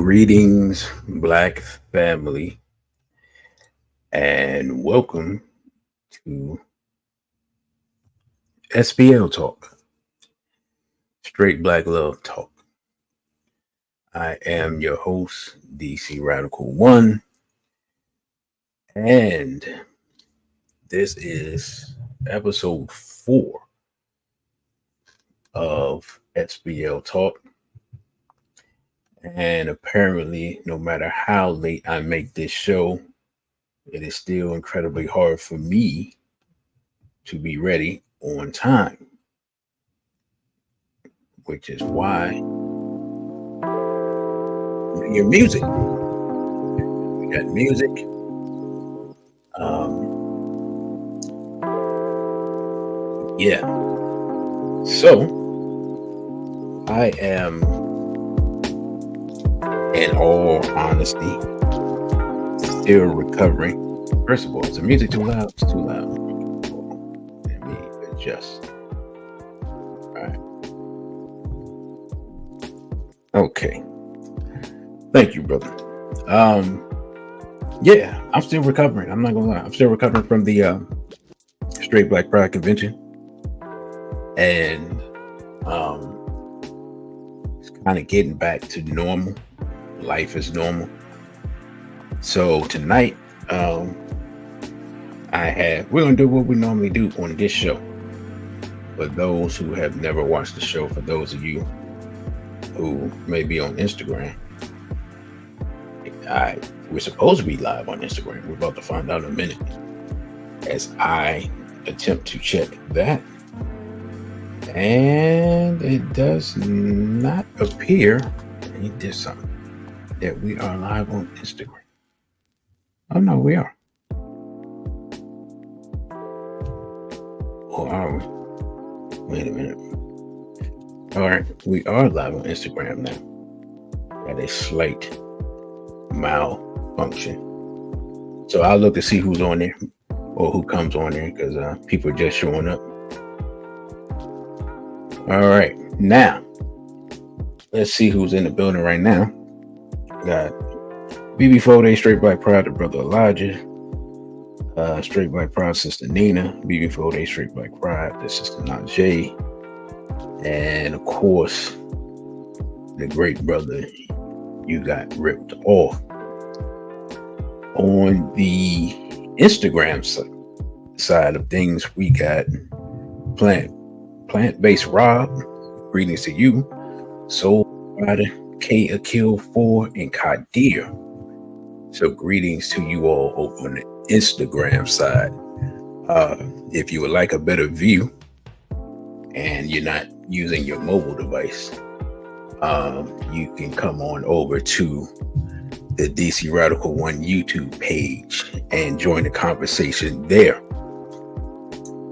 Greetings, Black family, and welcome to SBL Talk, Straight Black Love Talk. I am your host, DC Radical One, and this is episode 4 of SBL Talk. And apparently, no matter how late I make this show, it is still incredibly hard for me to be ready on time, which is why your music. We got music. Yeah. So I am, in all honesty, still recovering. First of all, is the music too loud? It's too loud. Let me adjust. All right. Okay. Thank you, brother. Yeah, I'm still recovering. I'm not gonna lie. I'm still recovering from the Straight Black Pride Convention. And it's kind of getting back to normal. Life is normal. So tonight, we're gonna do what we normally do on this show. For those who have never watched the show, for those of you who may be on Instagram, we're supposed to be live on Instagram. We're about to find out in a minute as I attempt to check that. And it does not appear, he did something, that we are live on Instagram. Oh no, we are. Or are we? Wait a minute. All right, we are live on Instagram now. At a slight malfunction. So I'll look to see who's on there or who comes on there because people are just showing up. All right, now let's see who's in the building right now. Got BB 4-Day Straight Black Pride, the brother Elijah, Straight Black Pride sister Nina, BB 4-Day Straight Black Pride, the sister Najee, and of course the great brother You Got Ripped Off. On the Instagram side of things, we got Plant-Based Rob, greetings to you. Soul Rider, K Akil 4, and Kadir. So greetings to you all over on the Instagram side. If you would like a better view and you're not using your mobile device, you can come on over to the DC Radical One YouTube page and join the conversation there.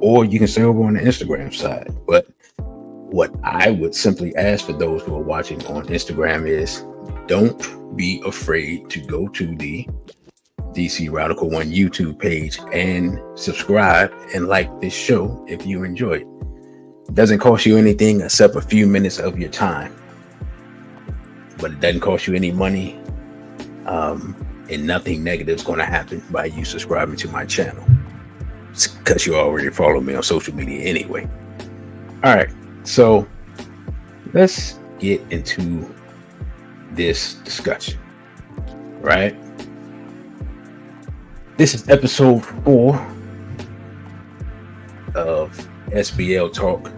Or you can stay over on the Instagram side. But what I would simply ask for those who are watching on Instagram is don't be afraid to go to the DC Radical One YouTube page and subscribe and like this show if you enjoy it. It doesn't cost you anything except a few minutes of your time. But it doesn't cost you any money. And nothing negative is going to happen by you subscribing to my channel. Because you already follow me on social media anyway. All right, so let's get into this discussion, right? This is episode 4 of SBL Talk,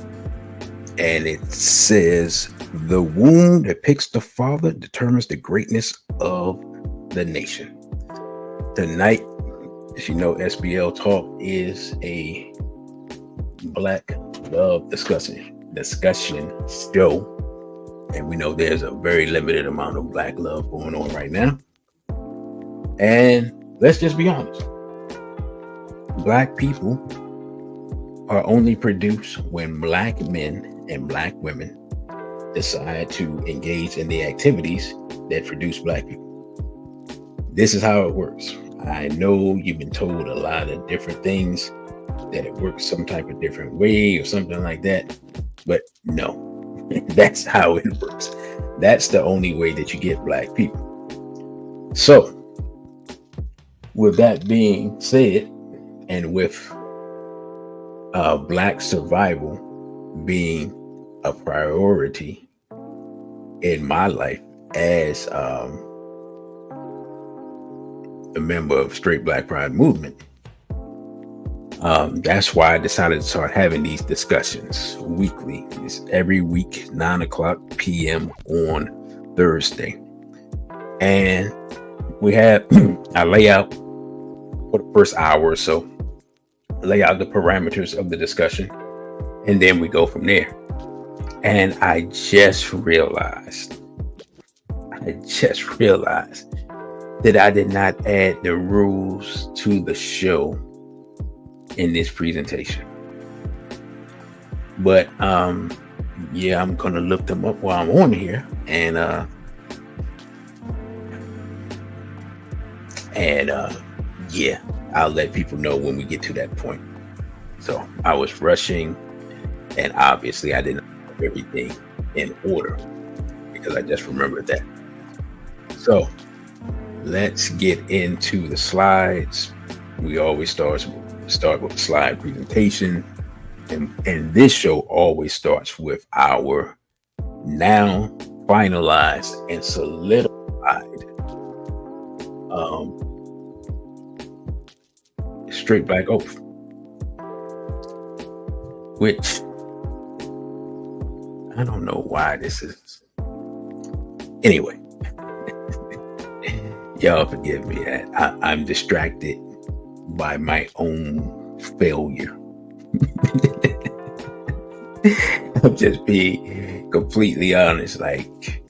and it says, the womb that picks the father determines the greatness of the nation. Tonight, as you know, SBL Talk is a Black love discussion show. And we know there's a very limited amount of Black love going on right now. And let's just be honest. Black people are only produced when Black men and Black women decide to engage in the activities that produce Black people. This is how it works. I know you've been told a lot of different things, that it works some type of different way or something like that. But no, that's how it works. That's the only way that you get Black people. So, with that being said, and with Black survival being a priority in my life as a member of Straight Black Pride movement, that's why I decided to start having these discussions weekly. It's every week, 9:00 p.m. on Thursday. And we have, I lay out for the first hour or so, lay out the parameters of the discussion, and then we go from there. And I just realized that I did not add the rules to the show in this presentation. But yeah, I'm gonna look them up while I'm on here, and yeah, I'll let people know when we get to that point. So I was rushing, and obviously I didn't have everything in order because I just remembered that. So let's get into the slides. We always start with the slide presentation, and this show always starts with our now finalized and solidified Straight Black Oath, which I don't know why this is. Anyway, y'all forgive me. I'm distracted by my own failure. I'm just being completely honest. Like,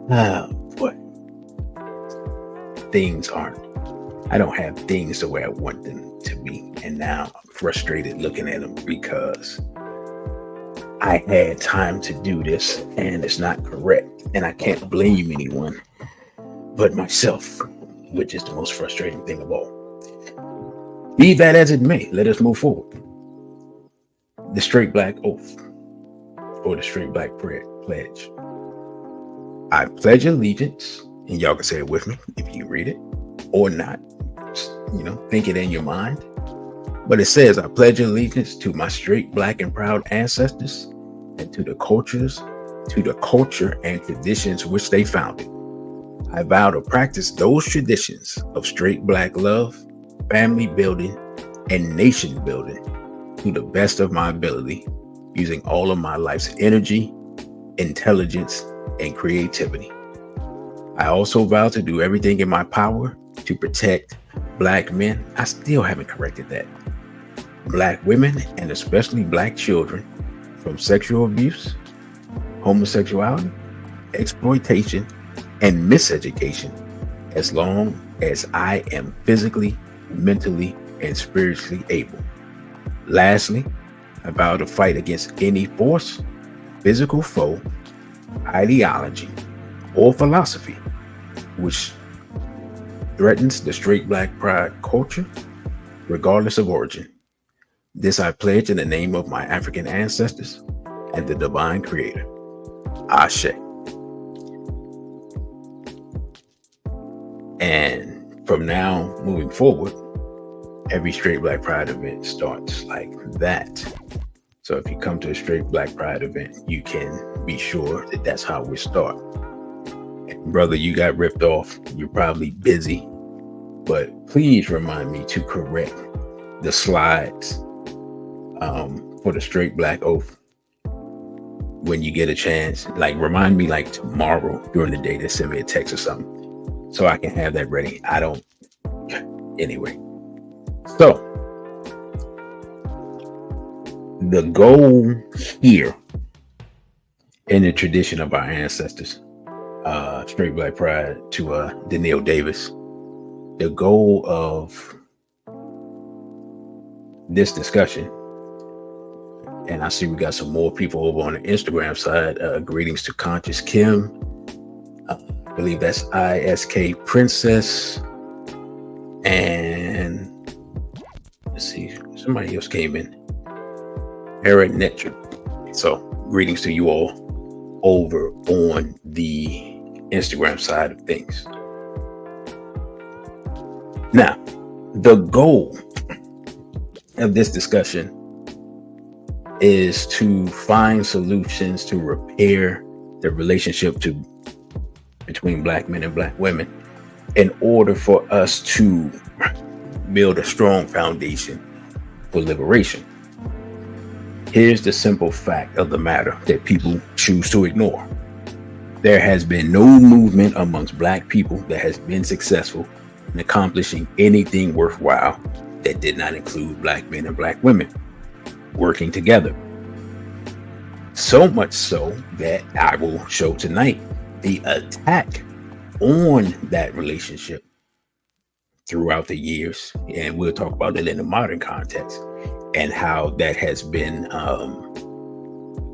boy, I don't have things the way I want them to be. And now I'm frustrated looking at them because I had time to do this and it's not correct. And I can't blame anyone but myself, which is the most frustrating thing of all. Be that as it may, let us move forward. The Straight Black Oath, or the Straight Black Pledge. I pledge allegiance, and y'all can say it with me if you read it or not. Think it in your mind. But it says, I pledge allegiance to my straight, black, and proud ancestors and to the culture and traditions which they founded. I vow to practice those traditions of straight black love, family building, and nation building to the best of my ability, using all of my life's energy, intelligence, and creativity. I also vow to do everything in my power to protect Black men. I still haven't corrected that. Black women, and especially Black children, from sexual abuse, homosexuality, exploitation, and miseducation, as long as I am physically, mentally, and spiritually able. Lastly, I vow to fight against any force, physical foe, ideology, or philosophy which threatens the straight Black pride culture, regardless of origin. This I pledge in the name of my African ancestors and the divine creator. Ashe. And from now moving forward, every Straight Black Pride event starts like that. So if you come to a Straight Black Pride event, you can be sure that that's how we start. And brother, you got ripped off. You're probably busy, but please remind me to correct the slides for the Straight Black Oath when you get a chance. Like, remind me like tomorrow during the day to send me a text or something so I can have that ready. Anyway. So the goal here in the tradition of our ancestors, Straight Black Pride to Danielle Davis, the goal of this discussion, and I see we got some more people over on the Instagram side. Greetings to Conscious Kim. I believe that's ISK Princess. And let's see, somebody else came in. Eric Netcher. So greetings to you all over on the Instagram side of things. Now, the goal of this discussion is to find solutions to repair the relationship between black men and black women in order for us to build a strong foundation for liberation. Here's the simple fact of the matter that people choose to ignore. There has been no movement amongst black people that has been successful in accomplishing anything worthwhile that did not include black men and black women working together. So much so that I will show tonight the attack on that relationship throughout the years, and we'll talk about it in the modern context and how that has been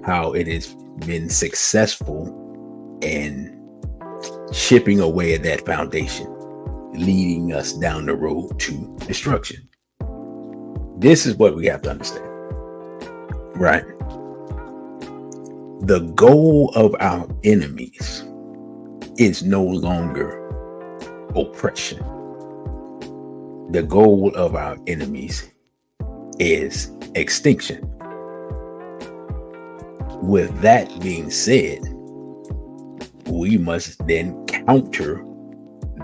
how it has been successful in chipping away at that foundation, leading us down the road to destruction. This is what we have to understand, right? The goal of our enemies is no longer oppression. The goal of our enemies is extinction. With that being said, we must then counter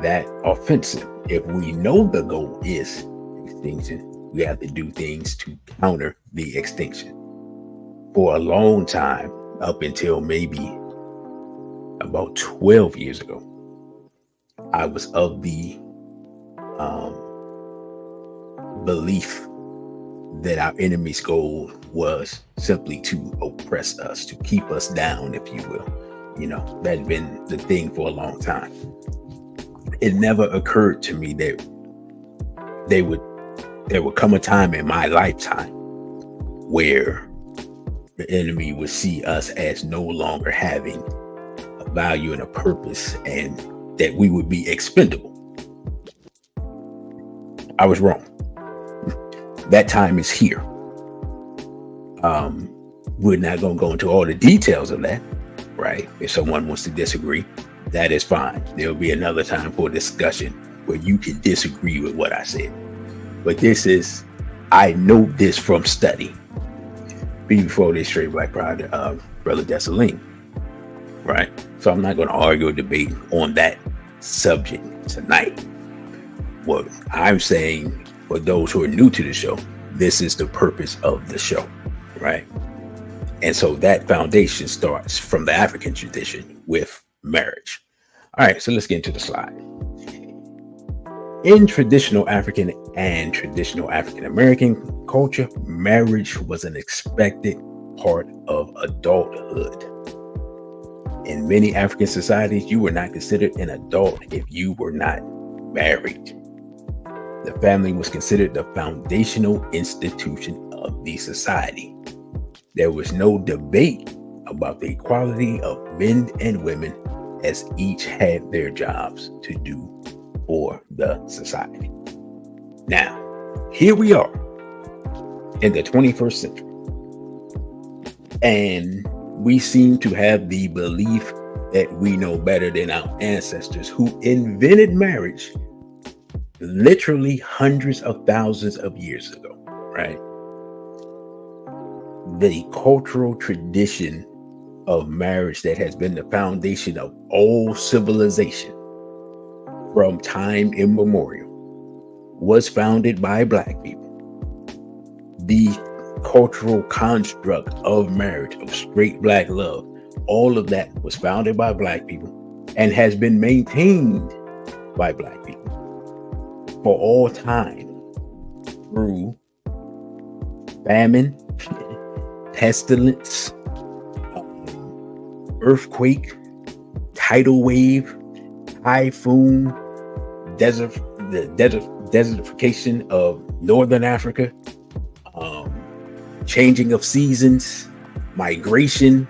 that offensive. If we know the goal is extinction, we have to do things to counter the extinction. For a long time, up until maybe about 12 years ago, I was of the belief that our enemy's goal was simply to oppress us, to keep us down, if you will. You know, that's been the thing for a long time. It never occurred to me that there would come a time in my lifetime where the enemy would see us as no longer having a value and a purpose, and that we would be expendable. I was wrong. That time is here. We're not going to go into all the details of that, right? If someone wants to disagree, that is fine. There'll be another time for discussion where you can disagree with what I said. But I know this from study. Before this straight black pride, Brother Dessalines, right? So I'm not going to argue or debate on that subject tonight. What I'm saying, for those who are new to the show, this is the purpose of the show, right? And so that foundation starts from the African tradition with marriage. All right, so let's get into the slide. In traditional African and traditional African American culture, marriage was an expected part of adulthood. In many African societies, you were not considered an adult if you were not married. The family was considered the foundational institution of the society. There was no debate about the equality of men and women, as each had their jobs to do for the society. Now, here we are in the 21st century, and we seem to have the belief that we know better than our ancestors who invented marriage literally hundreds of thousands of years ago, right? The cultural tradition of marriage that has been the foundation of all civilization from time immemorial was founded by black people. The cultural construct of marriage, of straight black love, all of that was founded by black people and has been maintained by black people for all time through famine, pestilence, earthquake, tidal wave, typhoon, desertification of northern Africa, changing of seasons, migration,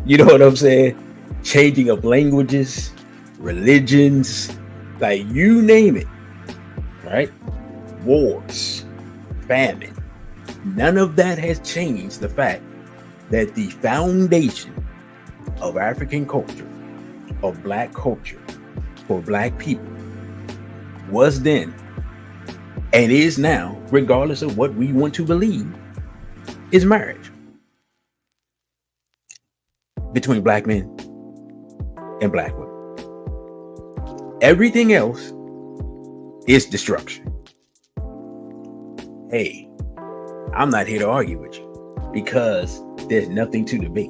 you know what I'm saying? Changing of languages, religions, like you name it, right? Wars, famine. None of that has changed the fact that the foundation of African culture, of black culture, for black people was then and is now, regardless of what we want to believe, is marriage between black men and black women. Everything else is destruction. Hey, I'm not here to argue with you because there's nothing to debate.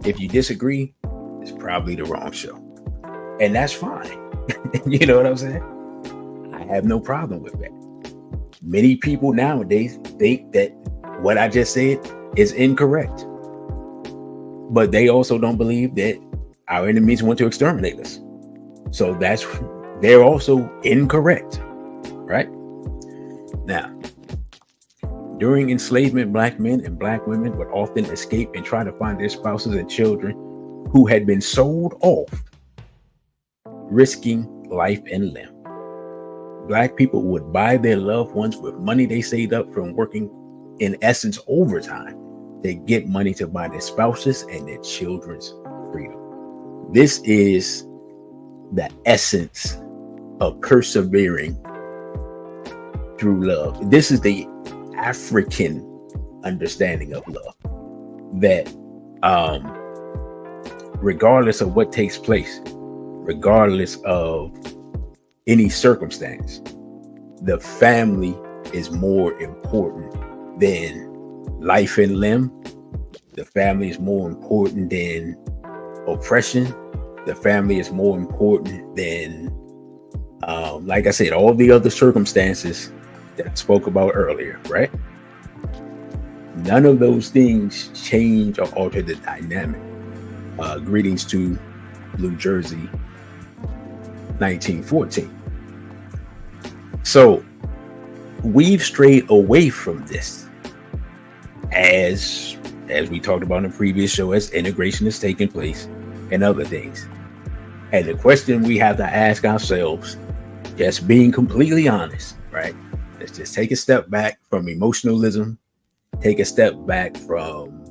If you disagree, it's probably the wrong show. And that's fine. You know what I'm saying? I have no problem with that. Many people nowadays think that what I just said is incorrect. But they also don't believe that our enemies want to exterminate us. So they're also incorrect, right? Now, during enslavement, black men and black women would often escape and try to find their spouses and children who had been sold off, risking life and limb. Black people would buy their loved ones with money they saved up from working, in essence, overtime. They get money to buy their spouses and their children's freedom. This is the essence of persevering through love. This is the African understanding of love, that regardless of what takes place, regardless of any circumstance, the family is more important than life and limb. The family is more important than oppression. The family is more important than, like I said, all the other circumstances that I spoke about earlier, right? None of those things change or alter the dynamic. Greetings to New Jersey, 1914. So we've strayed away from this, as we talked about in the previous show, as integration is taking place and other things. And the question we have to ask ourselves, just being completely honest, right? Let's just take a step back from emotionalism, take a step back from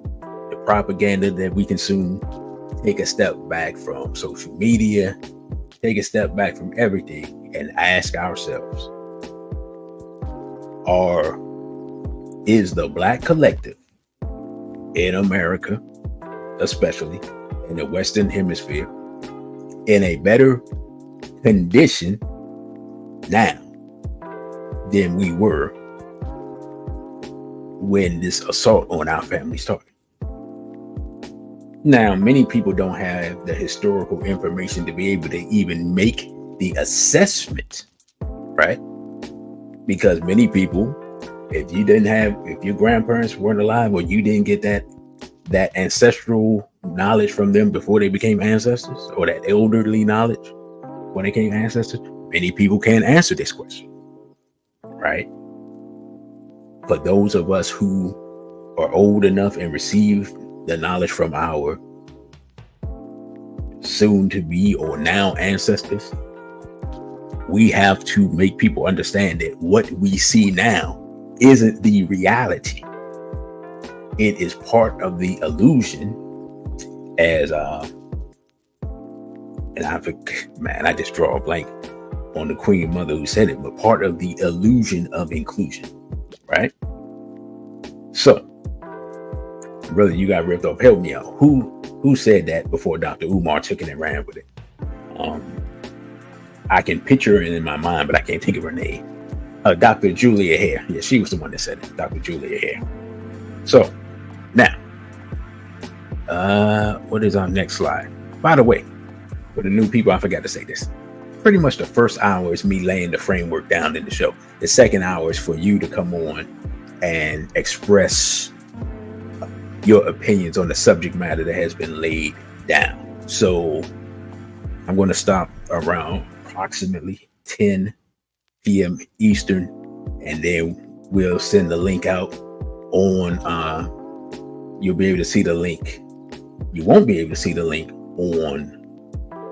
the propaganda that we consume, take a step back from social media, take a step back from everything and ask ourselves, is the Black collective in America, especially in the Western Hemisphere, in a better condition now than we were when this assault on our family started? Now, many people don't have the historical information to be able to even make the assessment, right? Because many people, if your grandparents weren't alive, or you didn't get that ancestral knowledge from them before they became ancestors, or that elderly knowledge when they became ancestors, many people can't answer this question, right? For those of us who are old enough and receive the knowledge from our soon to be or now ancestors, we have to make people understand that what we see now isn't the reality. It is part of the illusion, as and I just draw a blank on the Queen Mother who said it, but part of the illusion of inclusion, right? So, brother, you got ripped off. Help me out. Who said that before Dr. Umar took it and ran with it? I can picture it in my mind, but I can't think of her name. Dr. Julia Hare. Yeah, she was the one that said it. Dr. Julia Hare. So, now, what is our next slide? By the way, for the new people, I forgot to say this. Pretty much the first hour is me laying the framework down in the show. The second hour is for you to come on and express your opinions on the subject matter that has been laid down. So I'm going to stop around approximately 10 p.m. Eastern, and then we'll send the link out on, you'll be able to see the link. You won't be able to see the link on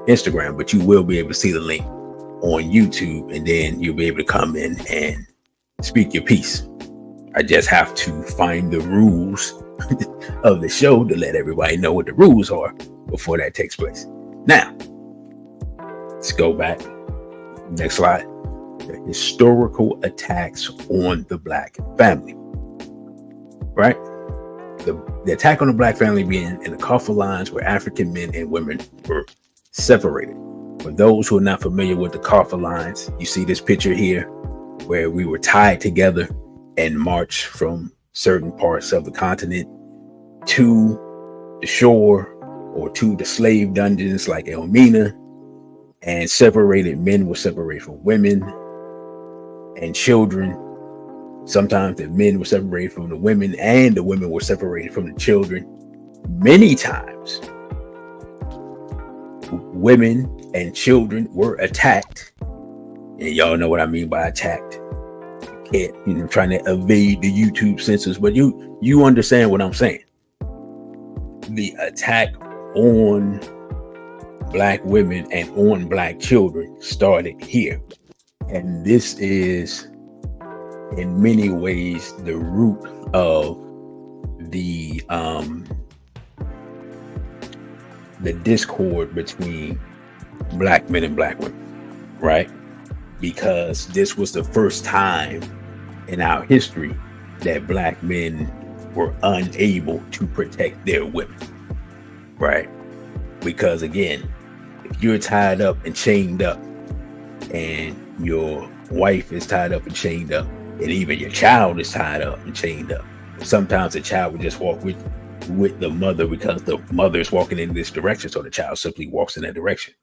Instagram, but you will be able to see the link on YouTube, and then you'll be able to come in and speak your piece. I just have to find the rules of the show to let everybody know what the rules are before that takes place. Now, let's go back. Next slide. the historical attacks on the black family, right? The attack on the black family being in the Kaffa lines where African men and women were separated. For those who are not familiar with the Kaffa lines, you see this picture here where we were tied together and marched from certain parts of the continent to the shore or to the slave dungeons like Elmina, and separated. Men were separated from women and children. Sometimes the men were separated from the women and the women were separated from the children. Many times, women and children were attacked. And y'all know what I mean by attacked. Can't, trying to evade the YouTube censors, but you understand what I'm saying. The attack on black women and on black children started here. And this is in many ways the root of the discord between black men and black women, right? Because this was the first time in our history that black men were unable to protect their women, right? Because again, if you're tied up and chained up and your wife is tied up and chained up, and even your child is tied up and chained up, sometimes the child would just walk with the mother because the mother is walking in this direction, so the child simply walks in that direction.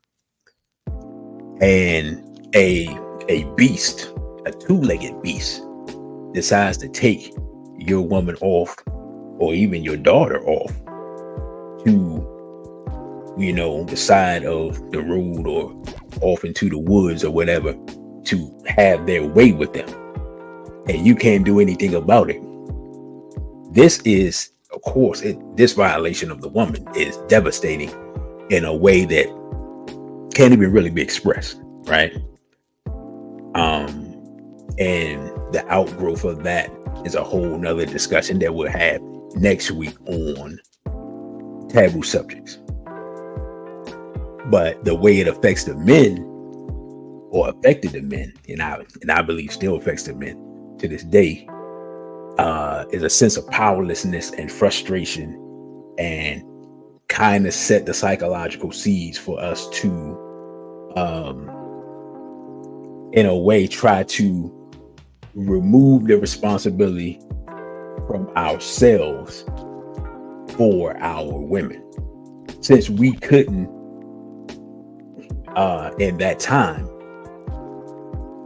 And a beast, a two-legged beast, decides to take your woman off, or even your daughter off, to the side of the road or off into the woods or whatever, to have their way with them, and you can't do anything about it. This is, of course, this violation of the woman is devastating in a way that can't even really be expressed, right? And the outgrowth of that is a whole nother discussion that we'll have next week on taboo subjects. But the way it affects the men, or affected the men, and I believe still affects the men to this day, is a sense of powerlessness and frustration, and kind of set the psychological seeds for us to, in a way, try to remove the responsibility from ourselves for our women, since we couldn't in that time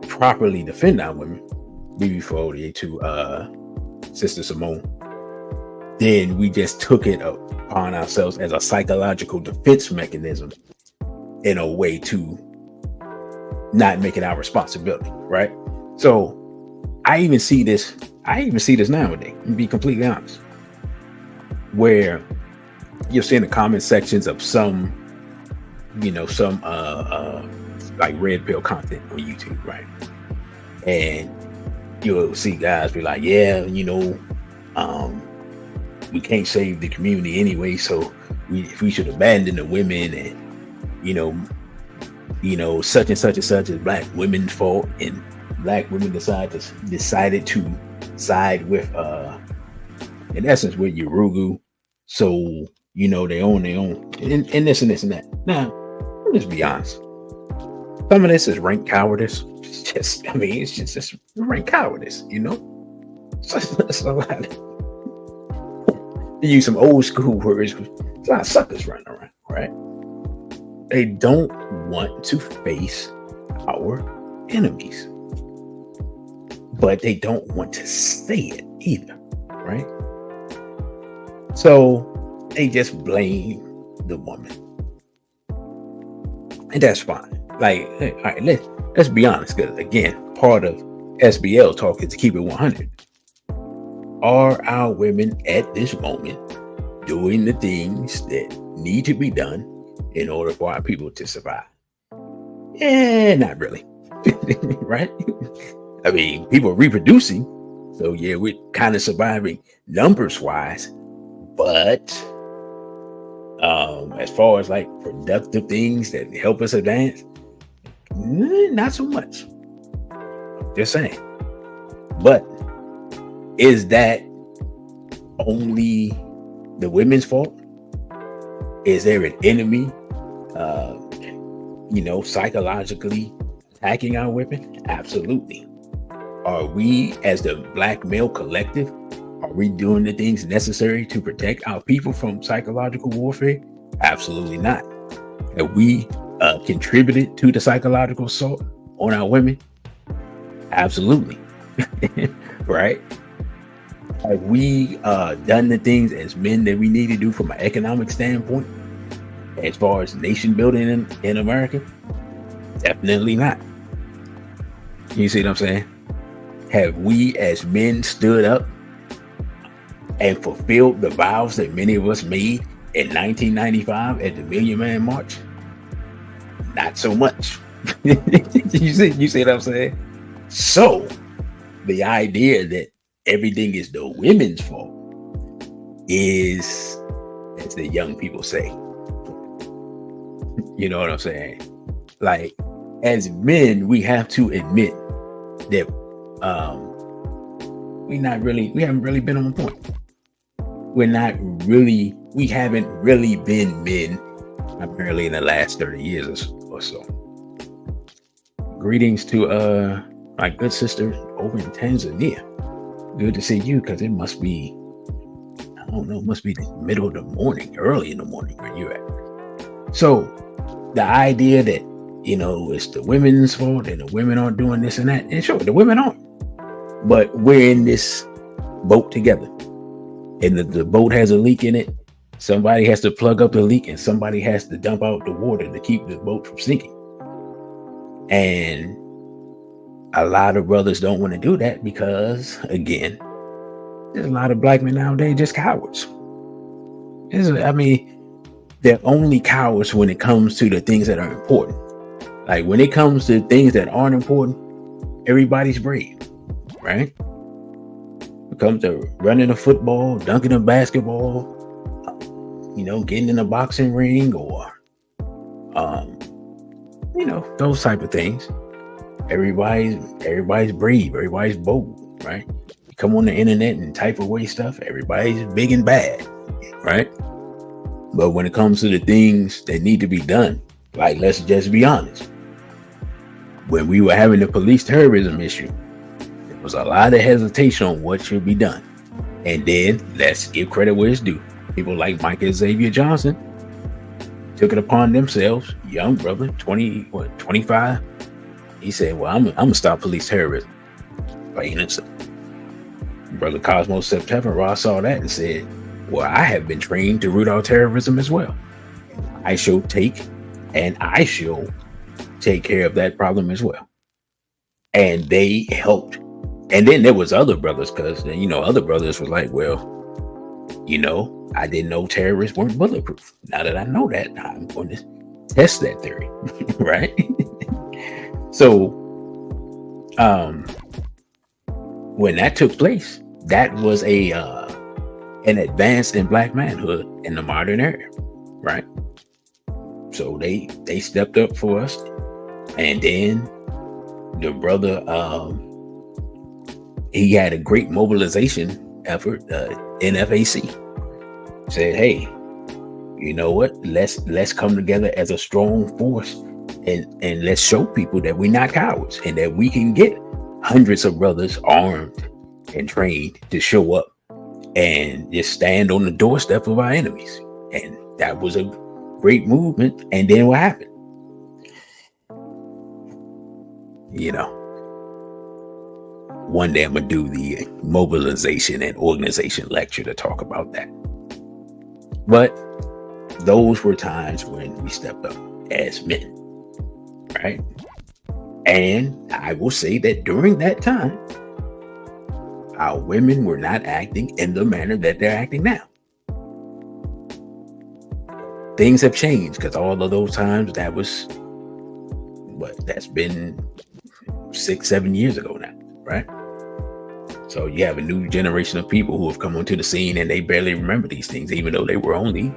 properly defend our women. BB488 to Sister Simone. Then we just took it upon ourselves as a psychological defense mechanism, in a way to not make it our responsibility, right? So I even see this nowadays, to be completely honest, where you'll see in the comment sections of some like red pill content on YouTube, right? And you'll see guys be like, yeah, we can't save the community anyway, so we should abandon the women, and such and such and such is black women's fault, and black women decided to side with in essence with Yurugu, so they own and this and this and that. Now let's be honest, some of this is rank cowardice. It's just rank cowardice, It's a lot. To use some old school words, it's a lot of suckers running around, right? They don't want to face our enemies, but they don't want to say it either, right? So they just blame the woman, and that's fine. Like, hey, all right, let's be honest, because again, part of SBL Talk is to keep it 100. Are our women at this moment doing the things that need to be done in order for our people to survive? Yeah, not really. Right? I mean, people are reproducing, so yeah, we're kind of surviving numbers wise, but as far as like productive things that help us advance, not so much. Just saying. But is that only the women's fault? Is there an enemy, psychologically attacking our women? Absolutely. Are we, as the Black male collective, are we doing the things necessary to protect our people from psychological warfare? Absolutely not. Have we contributed to the psychological assault on our women? Absolutely. Right? Have we done the things as men that we need to do from an economic standpoint as far as nation building in America? Definitely not. You see what I'm saying? Have we as men stood up and fulfilled the vows that many of us made in 1995 at the Million Man March? Not so much. You see what I'm saying? So the idea that everything is the women's fault is, as the young people say, you know what I'm saying? Like, as men, we have to admit that we haven't really been on point. We haven't really been men, apparently, in the last 30 years or so. Greetings to my good sister over in Tanzania. Good to see you, because it must be, I don't know, it must be the middle of the morning, early in the morning where you're at. So the idea that, it's the women's fault and the women aren't doing this and that, and sure, the women aren't, but we're in this boat together, and the boat has a leak in it. Somebody has to plug up the leak, and somebody has to dump out the water to keep the boat from sinking. And a lot of brothers don't want to do that because, again, there's a lot of Black men nowadays just cowards. They're only cowards when it comes to the things that are important. Like, when it comes to things that aren't important, everybody's brave, right? When it comes to running a football, dunking a basketball, getting in a boxing ring, or, those type of things. Everybody's brave. Everybody's bold, right? You come on the internet and type away stuff. Everybody's big and bad, right? But when it comes to the things that need to be done, like, let's just be honest. When we were having the police terrorism issue, there was a lot of hesitation on what should be done. And then, let's give credit where it's due. People like Michael Xavier Johnson took it upon themselves, young brother, 25. He said, well, I'm going to stop police terrorism. Plain and simple. Brother Cosmo September saw that and said, well, I have been trained to root out terrorism as well. I shall take care of that problem as well. And they helped. And then there was other brothers, because, other brothers were like, well, I didn't know terrorists weren't bulletproof. Now that I know that, I'm going to test that theory, right? So, when that took place, that was an advance in Black manhood in the modern era, right? So they stepped up for us, and then the brother, he had a great mobilization effort. NFAC said, "Hey, you know what? Let's come together as a strong force, and let's show people that we're not cowards, and that we can get hundreds of brothers armed and trained to show up and just stand on the doorstep of our enemies." And that was a great movement. And then what happened? One day I'm gonna do the mobilization and organization lecture to talk about that. But those were times when we stepped up as men, right? And I will say that during that time, our women were not acting in the manner that they're acting now. Things have changed, because all of those times, that's been 6-7 years ago now, right? So you have a new generation of people who have come onto the scene, and they barely remember these things, even though they were only,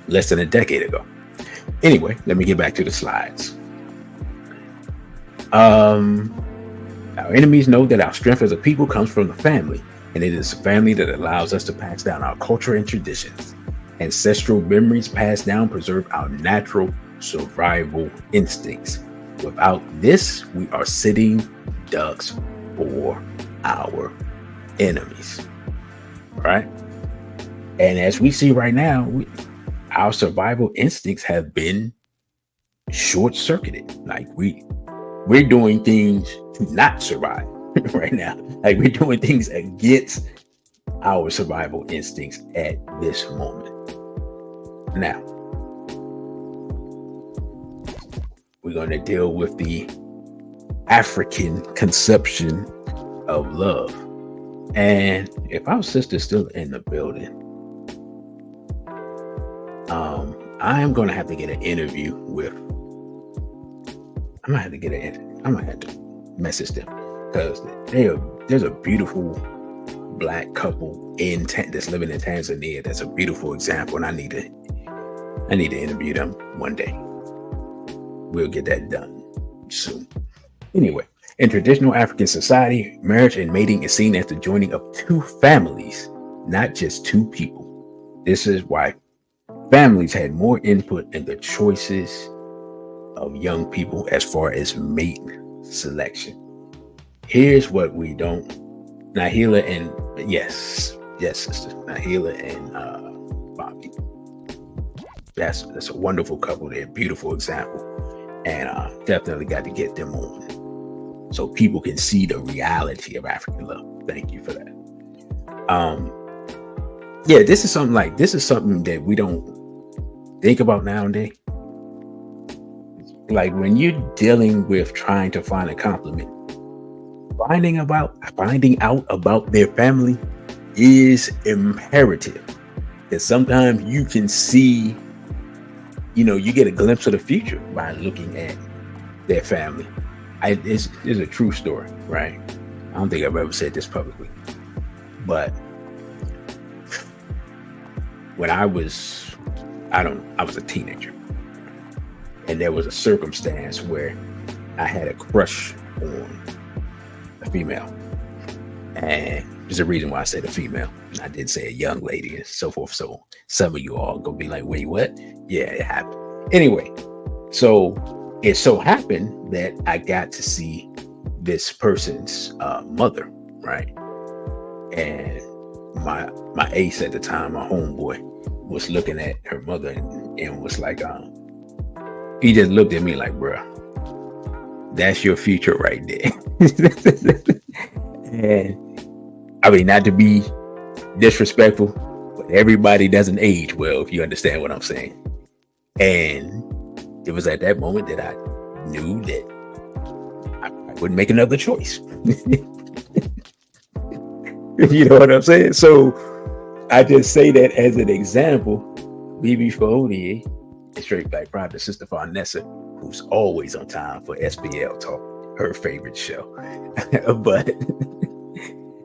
less than a decade ago. Anyway, let me get back to the slides. Our enemies know that our strength as a people comes from the family, and it is a family that allows us to pass down our culture and traditions. Ancestral memories passed down preserve our natural survival instincts. Without this, we are sitting ducks for our enemies. Right? And as we see right now, our survival instincts have been short-circuited. Like we're doing things to not survive right now. Like we're doing things against our survival instincts at this moment. Now, we're going to deal with the African conception of love. And if our sister's still in the building, I am going to have to get an interview with, I'm going to have to message them, because there's a beautiful Black couple that's living in Tanzania. That's a beautiful example. And I need to interview them one day. We'll get that done soon. Anyway, in traditional African society, marriage and mating is seen as the joining of two families, not just two people. This is why families had more input in the choices of young people as far as mate selection. Here's what we don't. Nahila and yes, sister. Nahila and Bobby. That's a wonderful couple. They're a beautiful example. And definitely got to get them on so people can see the reality of African love. Thank you for that. Yeah, this is something that we don't think about nowadays. Like when you're dealing with trying to find a compliment, finding out about their family is imperative. And sometimes you can see, you get a glimpse of the future by looking at their family. It's a true story, right? I don't think I've ever said this publicly, but when I was a teenager, and there was a circumstance where I had a crush on a female, and there's a reason why I said a female, and I did say a young lady and so forth. So some of you all gonna be like, wait, what? Yeah, it happened. Anyway, so it so happened that I got to see this person's mother, right? And my ace at the time, my homeboy, was looking at her mother and was like, he just looked at me like, bruh, that's your future right there. And I mean, not to be disrespectful, but everybody doesn't age well, if you understand what I'm saying. And it was at that moment that I knew that I wouldn't make another choice. You know what I'm saying? So I just say that as an example. BB Fournier, Straight Black Pride, Sister Farnessa, who's always on time for SBL Talk, her favorite show. But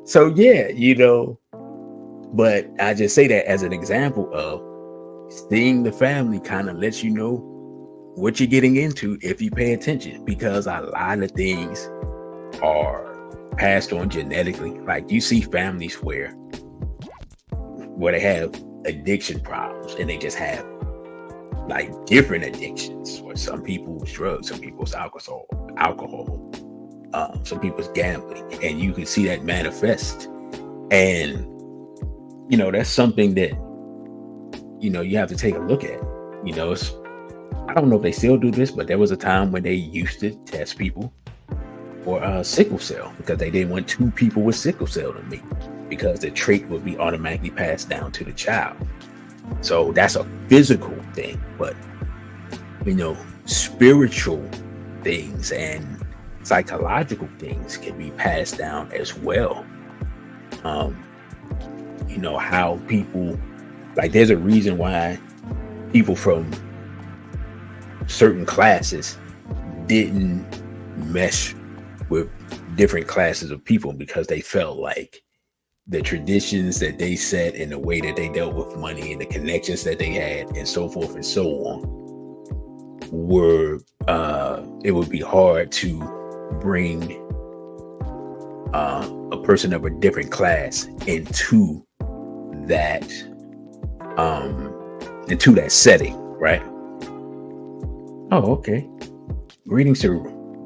so yeah, but I just say that as an example of seeing the family kind of lets you know what you're getting into if you pay attention, because a lot of things are passed on genetically. Like you see families where they have addiction problems, and they just have like different addictions. For some people it's drugs, some people it's alcohol, some people it's gambling, and you can see that manifest. And that's something that you have to take a look at. I don't know if they still do this, but there was a time when they used to test people for sickle cell, because they didn't want two people with sickle cell to meet, because the trait would be automatically passed down to the child. So that's a physical thing, but spiritual things and psychological things can be passed down as well. How people, like, there's a reason why people from certain classes didn't mesh with different classes of people, because they felt like the traditions that they set and the way that they dealt with money and the connections that they had and so forth and so on were it would be hard to bring a person of a different class into that setting, right? Oh, okay. Greetings to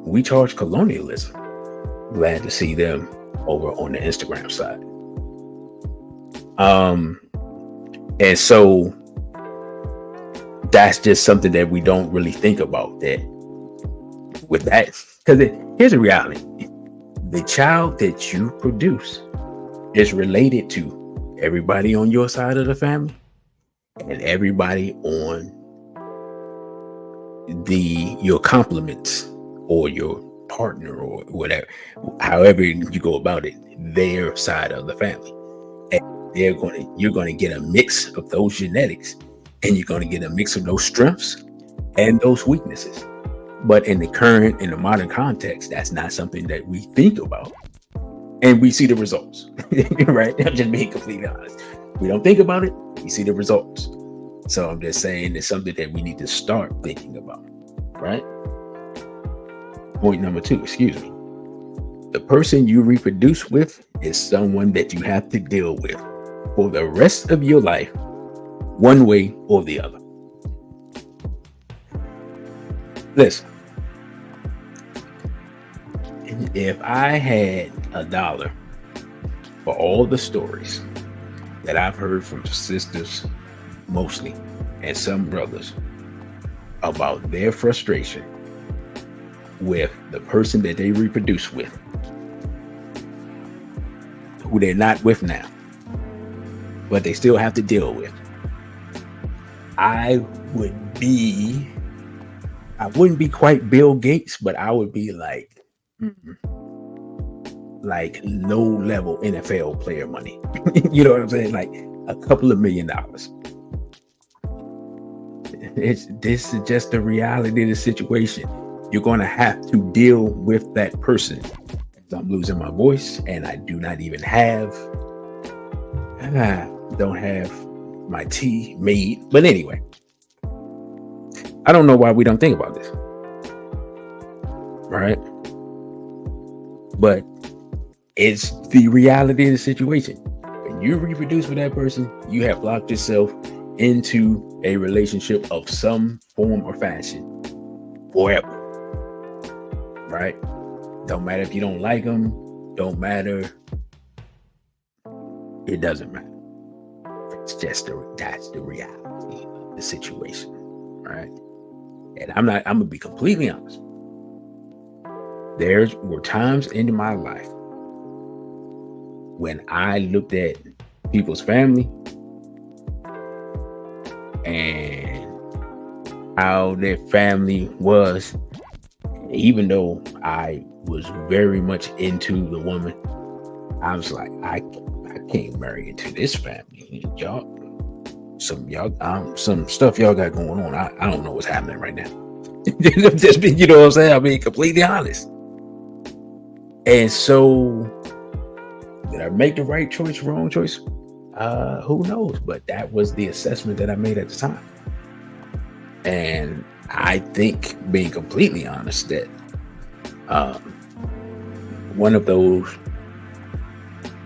We Charge Colonialism. Glad to see them over on the Instagram side. And so that's just something that we don't really think about, that with that, because here's the reality. The child that you produce is related to everybody on your side of the family and everybody on your complements or your partner or whatever, however you go about it, their side of the family. And you're going to get a mix of those genetics, and you're going to get a mix of those strengths and those weaknesses. But in the modern context, that's not something that we think about, and we see the results. Right? I'm just being completely honest. We don't think about it, we see the results. So I'm just saying it's something that we need to start thinking about, right? Point number 2, excuse me. The person you reproduce with is someone that you have to deal with for the rest of your life, one way or the other. Listen, if I had $1 for all the stories that I've heard from sisters mostly, and some brothers, about their frustration with the person that they reproduce with, who they're not with now, but they still have to deal with, I wouldn't be quite Bill Gates, but I would be like low level NFL player money. You know what I'm saying? Like a couple of $1 million. This is just the reality of the situation. You're going to have to deal with that person. I'm losing my voice, and I don't have my tea made. But anyway, I don't know why we don't think about this, right? But it's the reality of the situation. When you reproduce with that person, you have locked yourself into a relationship of some form or fashion forever, right? Don't matter if you don't like them, don't matter. It doesn't matter. It's just that's the reality of the situation, right? And I'm gonna be completely honest. There were times in my life when I looked at people's family and how their family was, even though I was very much into the woman, I was like, I can't marry into this family. Some stuff y'all got going on. I don't know what's happening right now. Just you know what I'm saying? I mean, completely honest. And so, did I make the right choice, wrong choice? Who knows? But that was the assessment that I made at the time. And I think, being completely honest, that one of those,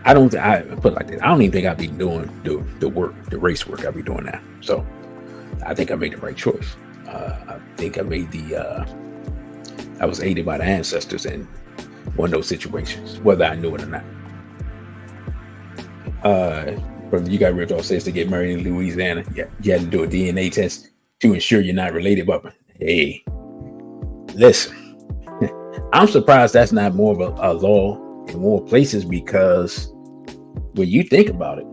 I put it like that. I don't even think I'd be doing the race work I'd be doing now. So I think I made the right choice. I think I made I was aided by the ancestors in one of those situations, whether I knew it or not. Brother, you got ripped off says to get married in Louisiana, you had to do a DNA test to ensure you're not related. But hey, listen, I'm surprised that's not more of a law in more places, because when you think about it,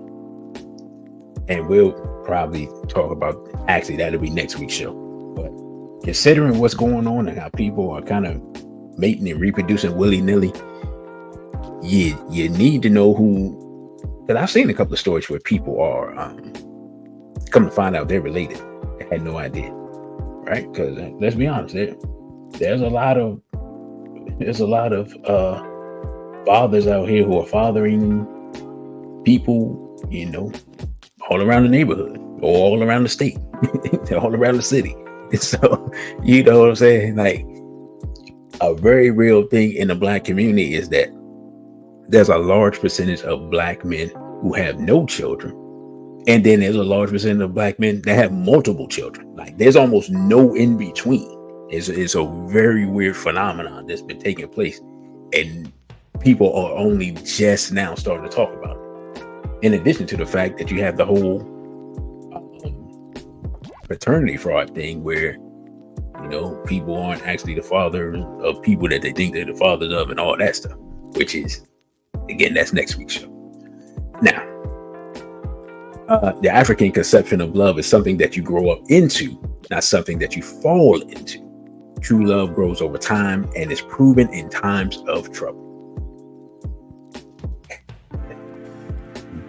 and we'll probably talk about, actually that'll be next week's show, but considering what's going on and how people are kind of mating and reproducing willy-nilly, you need to know who, because I've seen a couple of stories where people are come to find out they're related. I had no idea, right? Because let's be honest, there's a lot of fathers out here who are fathering people, all around the neighborhood or all around the state, all around the city. And so, you know what I'm saying? Like, a very real thing in the Black community is that there's a large percentage of black men who have no children. And then there's a large percentage of black men that have multiple children. Like there's almost no in between. It's a very weird phenomenon that's been taking place. And people are only just now starting to talk about it. In addition to the fact that you have the whole paternity fraud thing where, people aren't actually the fathers of people that they think they're the fathers of and all that stuff, which is, again, that's next week's show. Now, the African conception of love is something that you grow up into, not something that you fall into. True love grows over time and is proven in times of trouble.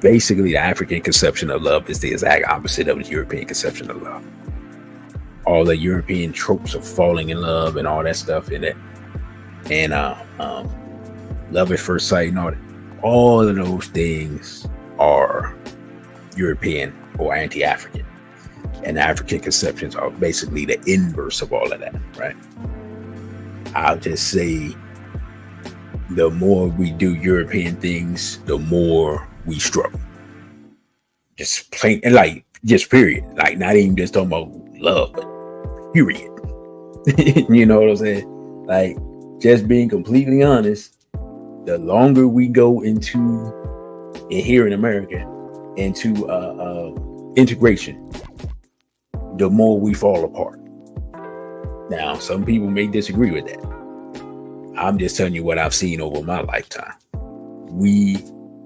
Basically, the African conception of love is the exact opposite of the European conception of love. All the European tropes of falling in love and all that stuff in it, and love at first sight and all of those things are European or anti-African, and African conceptions are basically the inverse of all of that, right? I'll just say the more we do European things, the more we struggle. Just plain, and just period. Like not even just talking about love, but period. You know what I'm saying? Like just being completely honest, the longer we go into here in America into integration, the more we fall apart. Now, some people may disagree with that. I'm just telling you what I've seen over my lifetime.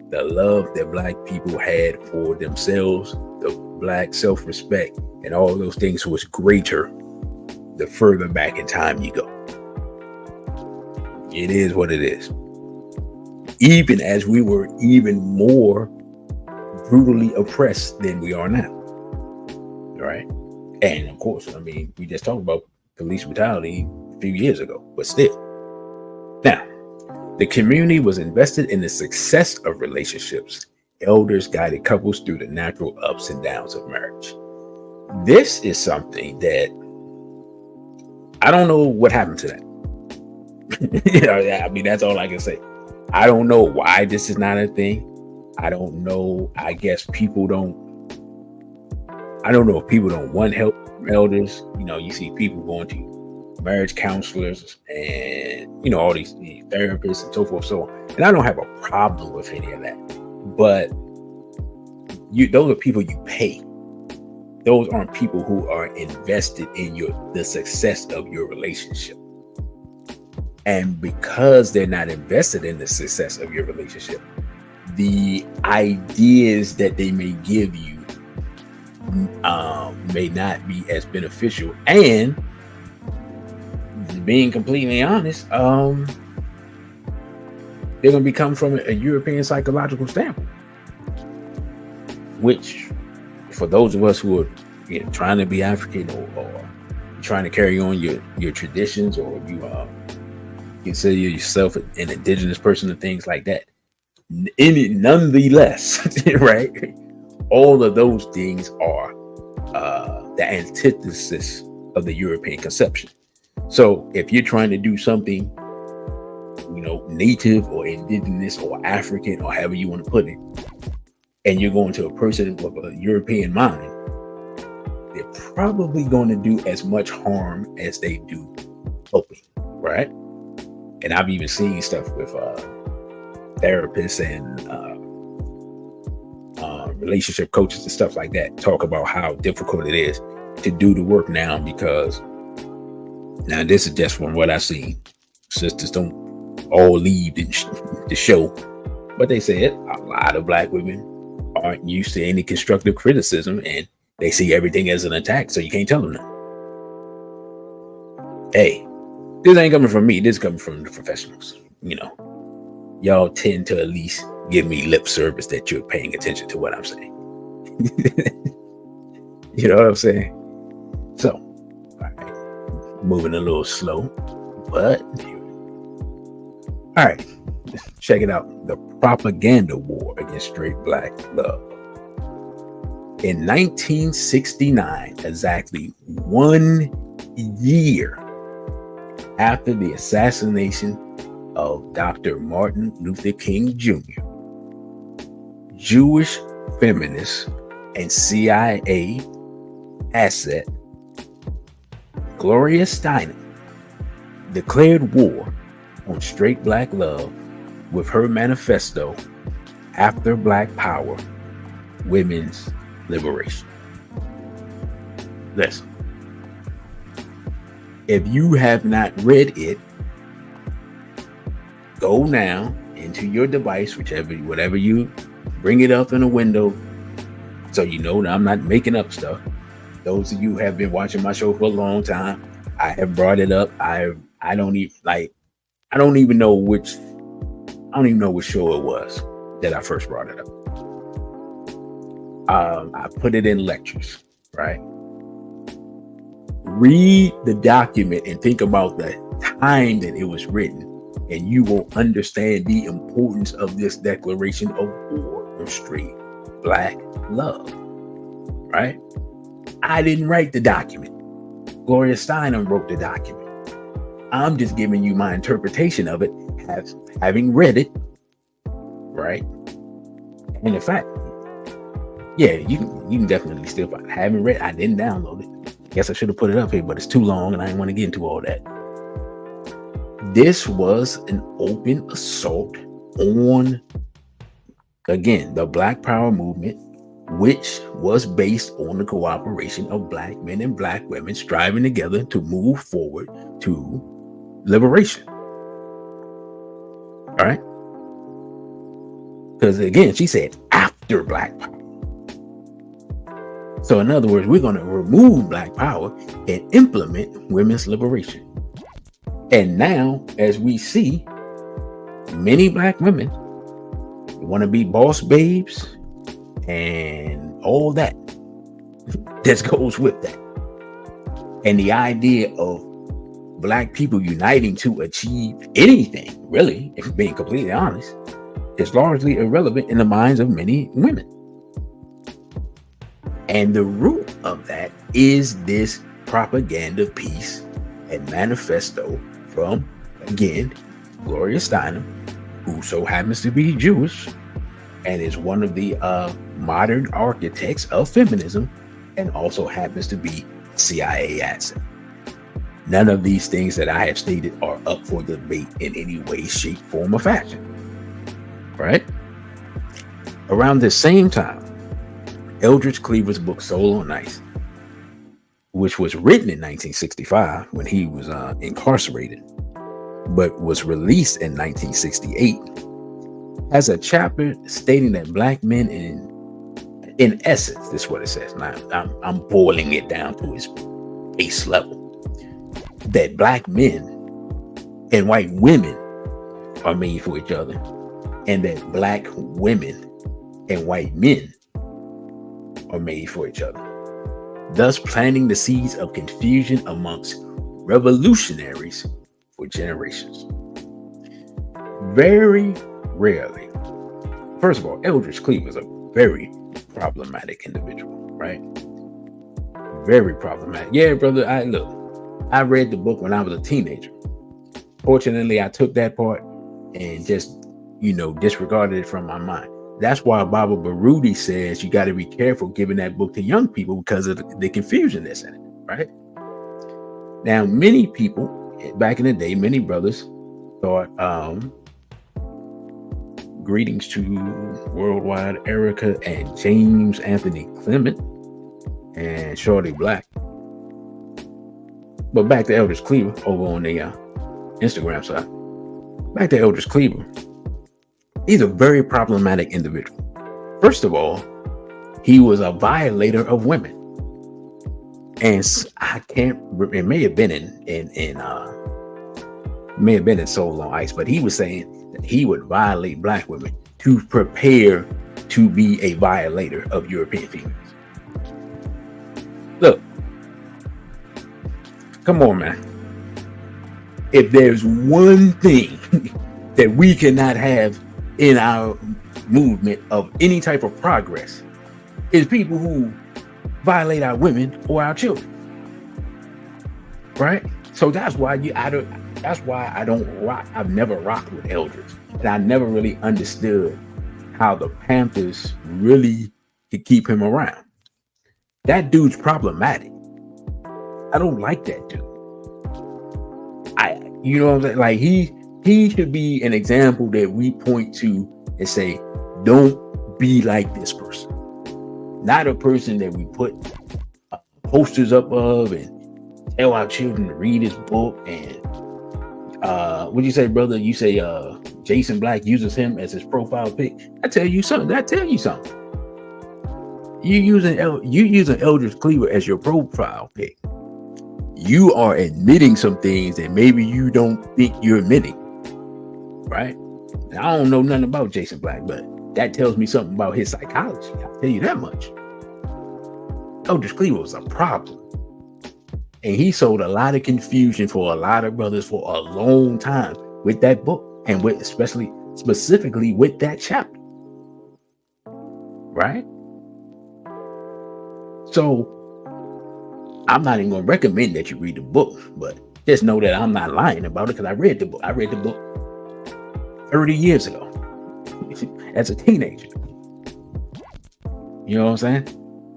The love that black people had for themselves, the black self-respect, and all those things was greater the further back in time you go. It is what it is. Even as we were even more brutally oppressed than we are now. All right. And of course, we just talked about police brutality a few years ago, but still. Now, the community was invested in the success of relationships. Elders guided couples through the natural ups and downs of marriage. This is something that I don't know what happened to that. That's all I can say. I don't know why this is not a thing. I don't know. I guess I don't know if people don't want help from elders. You see people going to marriage counselors and, all these therapists and so forth. So, and I don't have a problem with any of that, but those are people you pay. Those aren't people who are invested in the success of your relationship. And because they're not invested in the success of your relationship, the ideas that they may give you may not be as beneficial. And being completely honest, they're going to become from a European psychological standpoint, which for those of us who are trying to be African or trying to carry on your traditions, or you consider yourself an indigenous person and things like that, nonetheless, right? All of those things are the antithesis of the European conception. So if you're trying to do something, native or indigenous or African or however you want to put it, and you're going to a person with a European mind, they're probably going to do as much harm as they do helping, right? And I've even seen stuff with therapists and relationship coaches and stuff like that talk about how difficult it is to do the work now, because now this is just from what I've seen. Sisters don't all leave the show, but they said a lot of black women aren't used to any constructive criticism, and they see everything as an attack, so you can't tell them that. Hey, this ain't coming from me. This is coming from the professionals. Y'all tend to at least give me lip service that you're paying attention to what I'm saying. You know what I'm saying? So, all right, moving a little slow, but all right, check it out. The propaganda war against straight black love. In 1969, exactly 1 year after the assassination of Dr. Martin Luther King Jr., Jewish feminist and CIA asset Gloria Steinem declared war on straight black love with her manifesto, After Black Power, Women's Liberation. Listen, if you have not read it, go now into your device, whatever you bring it up in a window, so you know that I'm not making up stuff. Those of you who have been watching my show for a long time, I have brought it up. I don't even know which show it was that I first brought it up. I put it in lectures, right? Read the document and think about the time that it was written, and you will understand the importance of this declaration of war on straight black love, right? I didn't write the document. Gloria Steinem wrote the document. I'm just giving you my interpretation of it, having read it, right? And in fact, yeah, you can definitely still find it. I haven't read. I didn't download it. Guess I should have put it up here, but it's too long, and I didn't want to get into all that. This was an open assault on, again, the Black Power movement, which was based on the cooperation of black men and black women striving together to move forward to liberation. All right? Because again, she said after Black Power. So in other words, we're going to remove Black Power and implement women's liberation. And now, as we see, many black women want to be boss babes and all that goes with that. And the idea of black people uniting to achieve anything, really, if being completely honest, is largely irrelevant in the minds of many women. And the root of that is this propaganda piece and manifesto from, again, Gloria Steinem, who so happens to be Jewish and is one of the modern architects of feminism, and also happens to be CIA asset. None of these things that I have stated are up for debate in any way, shape, form, or fashion. Right? Around the same time, Eldridge Cleaver's book Soul on Ice, which was written in 1965 when he was incarcerated, but was released in 1968, has a chapter stating that black men, in essence, this is what it says. Now, I'm boiling it down to its base level, that black men and white women are made for each other, and that black women and white men are made for each other, thus planting the seeds of confusion amongst revolutionaries for generations. Very rarely, first of all, Eldridge Cleaver is a very problematic individual, right? Very problematic. Yeah, brother, I read the book when I was a teenager. Fortunately, I took that part and just, disregarded it from my mind. That's why Baba Baruti says you got to be careful giving that book to young people because of the confusion that's in it, right? Now, many people back in the day, many brothers thought, greetings to Worldwide Erica and James Anthony Clement and Shorty Black. But back to Eldridge Cleaver over on the Instagram side. Back to Eldridge Cleaver. He's a very problematic individual. First of all, he was a violator of women. And it may have been in Soul on Ice, but he was saying that he would violate black women to prepare to be a violator of European females. Look, come on, man. If there's one thing that we cannot have in our movement of any type of progress, is people who violate our women or our children, right? So that's why That's why I don't rock. I've never rocked with Eldridge, and I never really understood how the Panthers really could keep him around. That dude's problematic. I don't like that dude. You know what I'm saying? Like he should be an example that we point to and say, don't be like this person. Not a person that we put posters up of and tell our children to read his book. And what'd you say, brother? You say Jason Black uses him as his profile pic. I tell you something. You using Eldridge Cleaver as your profile pic. You are admitting some things that maybe you don't think you're admitting, right? Now, I don't know nothing about Jason Black, but that tells me something about his psychology. I'll tell you that much. Eldridge Cleaver was a problem. And he sold a lot of confusion for a lot of brothers for a long time with that book, and with specifically with that chapter. Right? So I'm not even going to recommend that you read the book, but just know that I'm not lying about it, because I read the book. I read the book 30 years ago as a teenager. You know what I'm saying?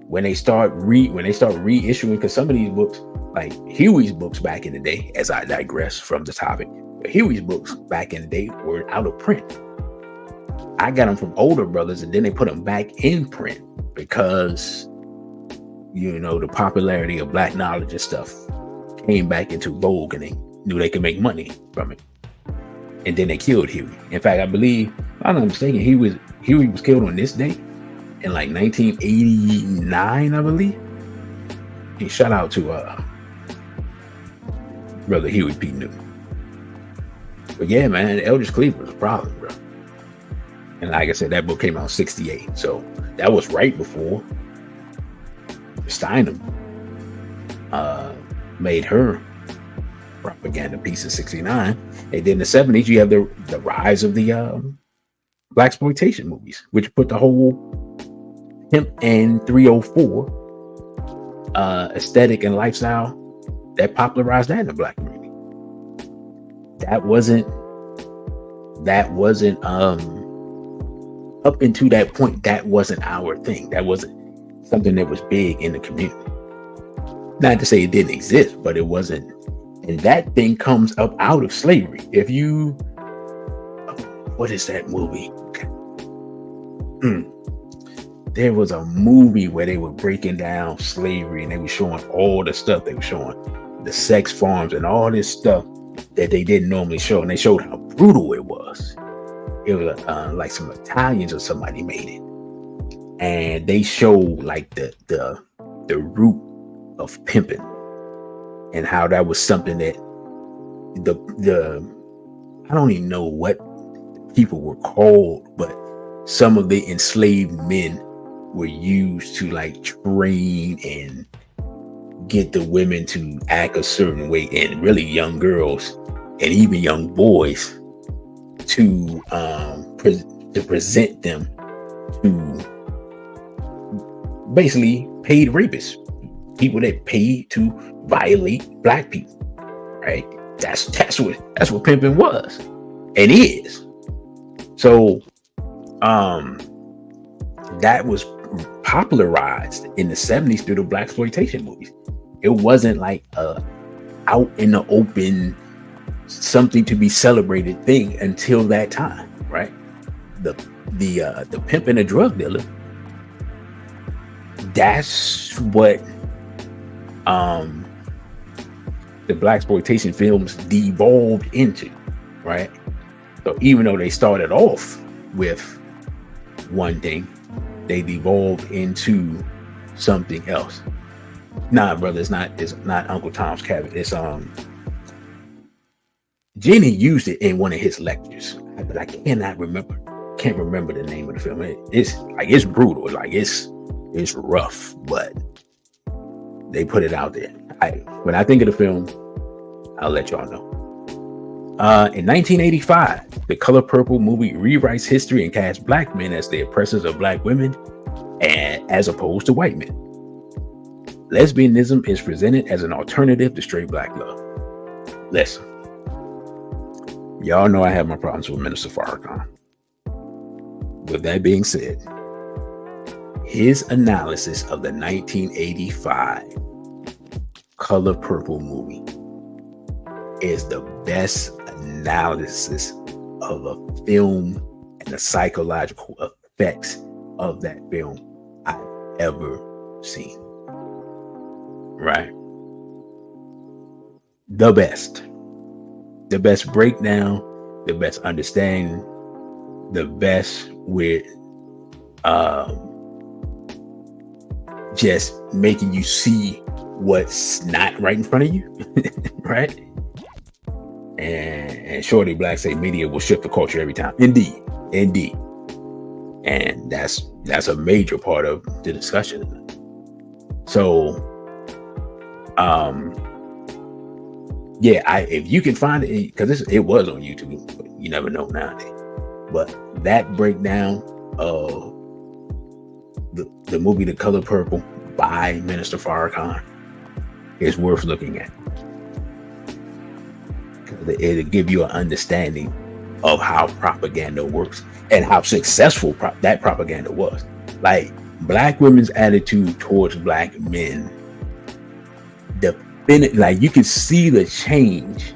When they start reissuing, because some of these books, like Huey's books back in the day, as I digress from the topic, but Huey's books back in the day were out of print. I got them from older brothers, and then they put them back in print because, you know, the popularity of Black knowledge and stuff came back into vogue, and they knew they could make money from it. And then they killed Huey. In fact, I believe, if I'm not mistaken, Huey was killed on this date in like 1989, I believe. And shout out to brother Huey P. Newton. But yeah, man, Eldridge Cleaver was a problem, bro. And like I said, that book came out in 68. So that was right before Steinem made her propaganda piece in 69. And then in the 70s, you have the rise of the blaxploitation movies, which put the whole Pimp and 304 aesthetic and lifestyle, that popularized that in the Black community. That wasn't up until that point, that wasn't our thing. That wasn't something that was big in the community. Not to say it didn't exist, but it wasn't. And that thing comes up out of slavery. What is that movie? There was a movie where they were breaking down slavery, and they were showing all the stuff. They were showing the sex farms and all this stuff that they didn't normally show. And they showed how brutal it was. It was like some Italians or somebody made it. And they showed like the root of pimping, and how that was something that I don't even know what people were called, but some of the enslaved men were used to like train and get the women to act a certain way, and really young girls and even young boys to present them to basically paid rapists, people that paid to violate Black people, right? That's what pimping was and is. So that was popularized in the 70s through the blaxploitation movies. It wasn't like a out in the open, something to be celebrated thing until that time, right? The pimp and the drug dealer, that's what the blaxploitation films devolved into, right? So even though they started off with one thing, they devolved into something else. Nah, brother, it's not Uncle Tom's Cabin. It's Jenny used it in one of his lectures, but I can't remember the name of the film. It's brutal, like it's rough, but they put it out there. When I think of the film, I'll let y'all know. In 1985, the Color Purple movie rewrites history and casts Black men as the oppressors of Black women, and as opposed to white men. Lesbianism is presented as an alternative to straight Black love. Listen, Y'all know I have my problems with Minister Farrakhan. With that being said, his analysis of the 1985 Color Purple movie is the best analysis of a film and the psychological effects of that film I've ever seen. Right? The best breakdown, the best understanding, the best with just making you see what's not right in front of you. Right? And Shorty Black say media will shift the culture every time. Indeed. And that's a major part of the discussion. So if you can find it, because it was on YouTube, but you never know nowadays. But that breakdown of the movie The Color Purple by Minister Farrakhan is worth looking at. It'll give you an understanding of how propaganda works and how successful that propaganda was. Like, black women's attitude towards black men, like, you can see the change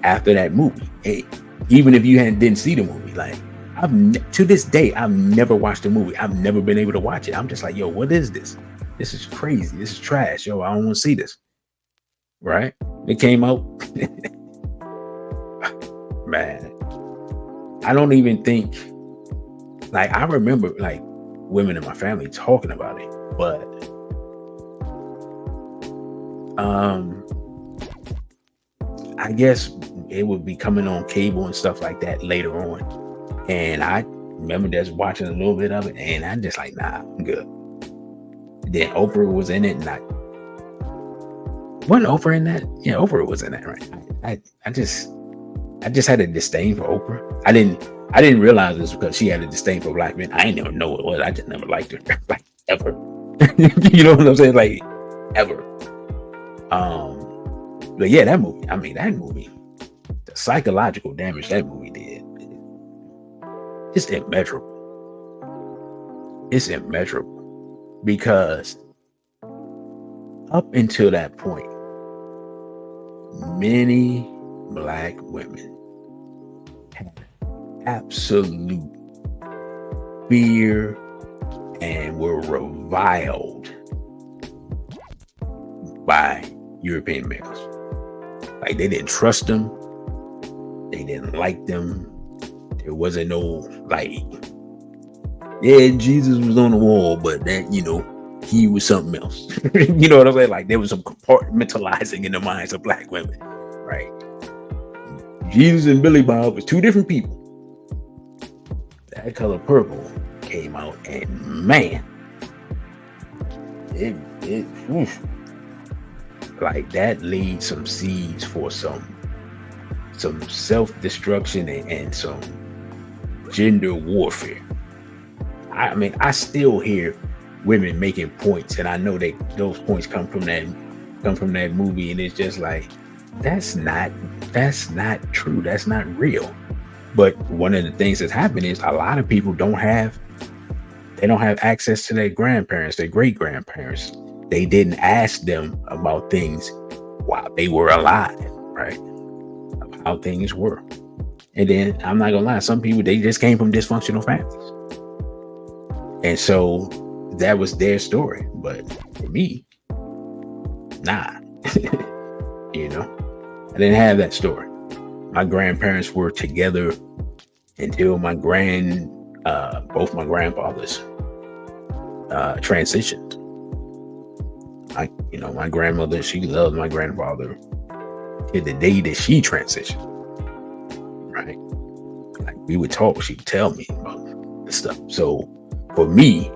after that movie. Even if you didn't see the movie, like, to this day, I've never watched the movie. I've never been able to watch it. I'm just like, yo, what is this? This is crazy. This is trash. Yo, I don't want to see this. Right? It came out. Man, I don't even think, like, I remember like women in my family talking about it, but I guess it would be coming on cable and stuff like that later on. And I remember just watching a little bit of it, and I'm just like, nah, I'm good. Then Oprah was in it, and wasn't Oprah in that? Yeah, Oprah was in that, right? I just had a disdain for Oprah. I didn't realize this because she had a disdain for black men. I didn't even know what it was. I just never liked her, like, ever. You know what I'm saying? Like, ever. But yeah, that movie. I mean, that movie, the psychological damage that movie did, it's immeasurable. It's immeasurable because up until that point, many black women had absolute fear and were reviled by European males. Like, they didn't trust them. They didn't like them. There wasn't no, like, yeah, Jesus was on the wall, but that, he was something else. You know what I'm saying? Like, there was some compartmentalizing in the minds of black women, right? Jesus and Billy Bob was two different people. That Color Purple came out, and man, it like, that laid some seeds for some self-destruction and some gender warfare. I mean, I still hear women making points, and I know that those points come from that movie, and it's just like, that's not true. That's not real. But one of the things that's happened is a lot of people don't have access to their grandparents, their great grandparents. They didn't ask them about things while they were alive, right? About how things were. And then, I'm not gonna lie, some people, they just came from dysfunctional families. And so that was their story. But for me, nah. I didn't have that story. My grandparents were together until both my grandfathers transitioned. My grandmother, she loved my grandfather till the day that she transitioned. Right? Like, we would talk, she'd tell me about the stuff. So for me,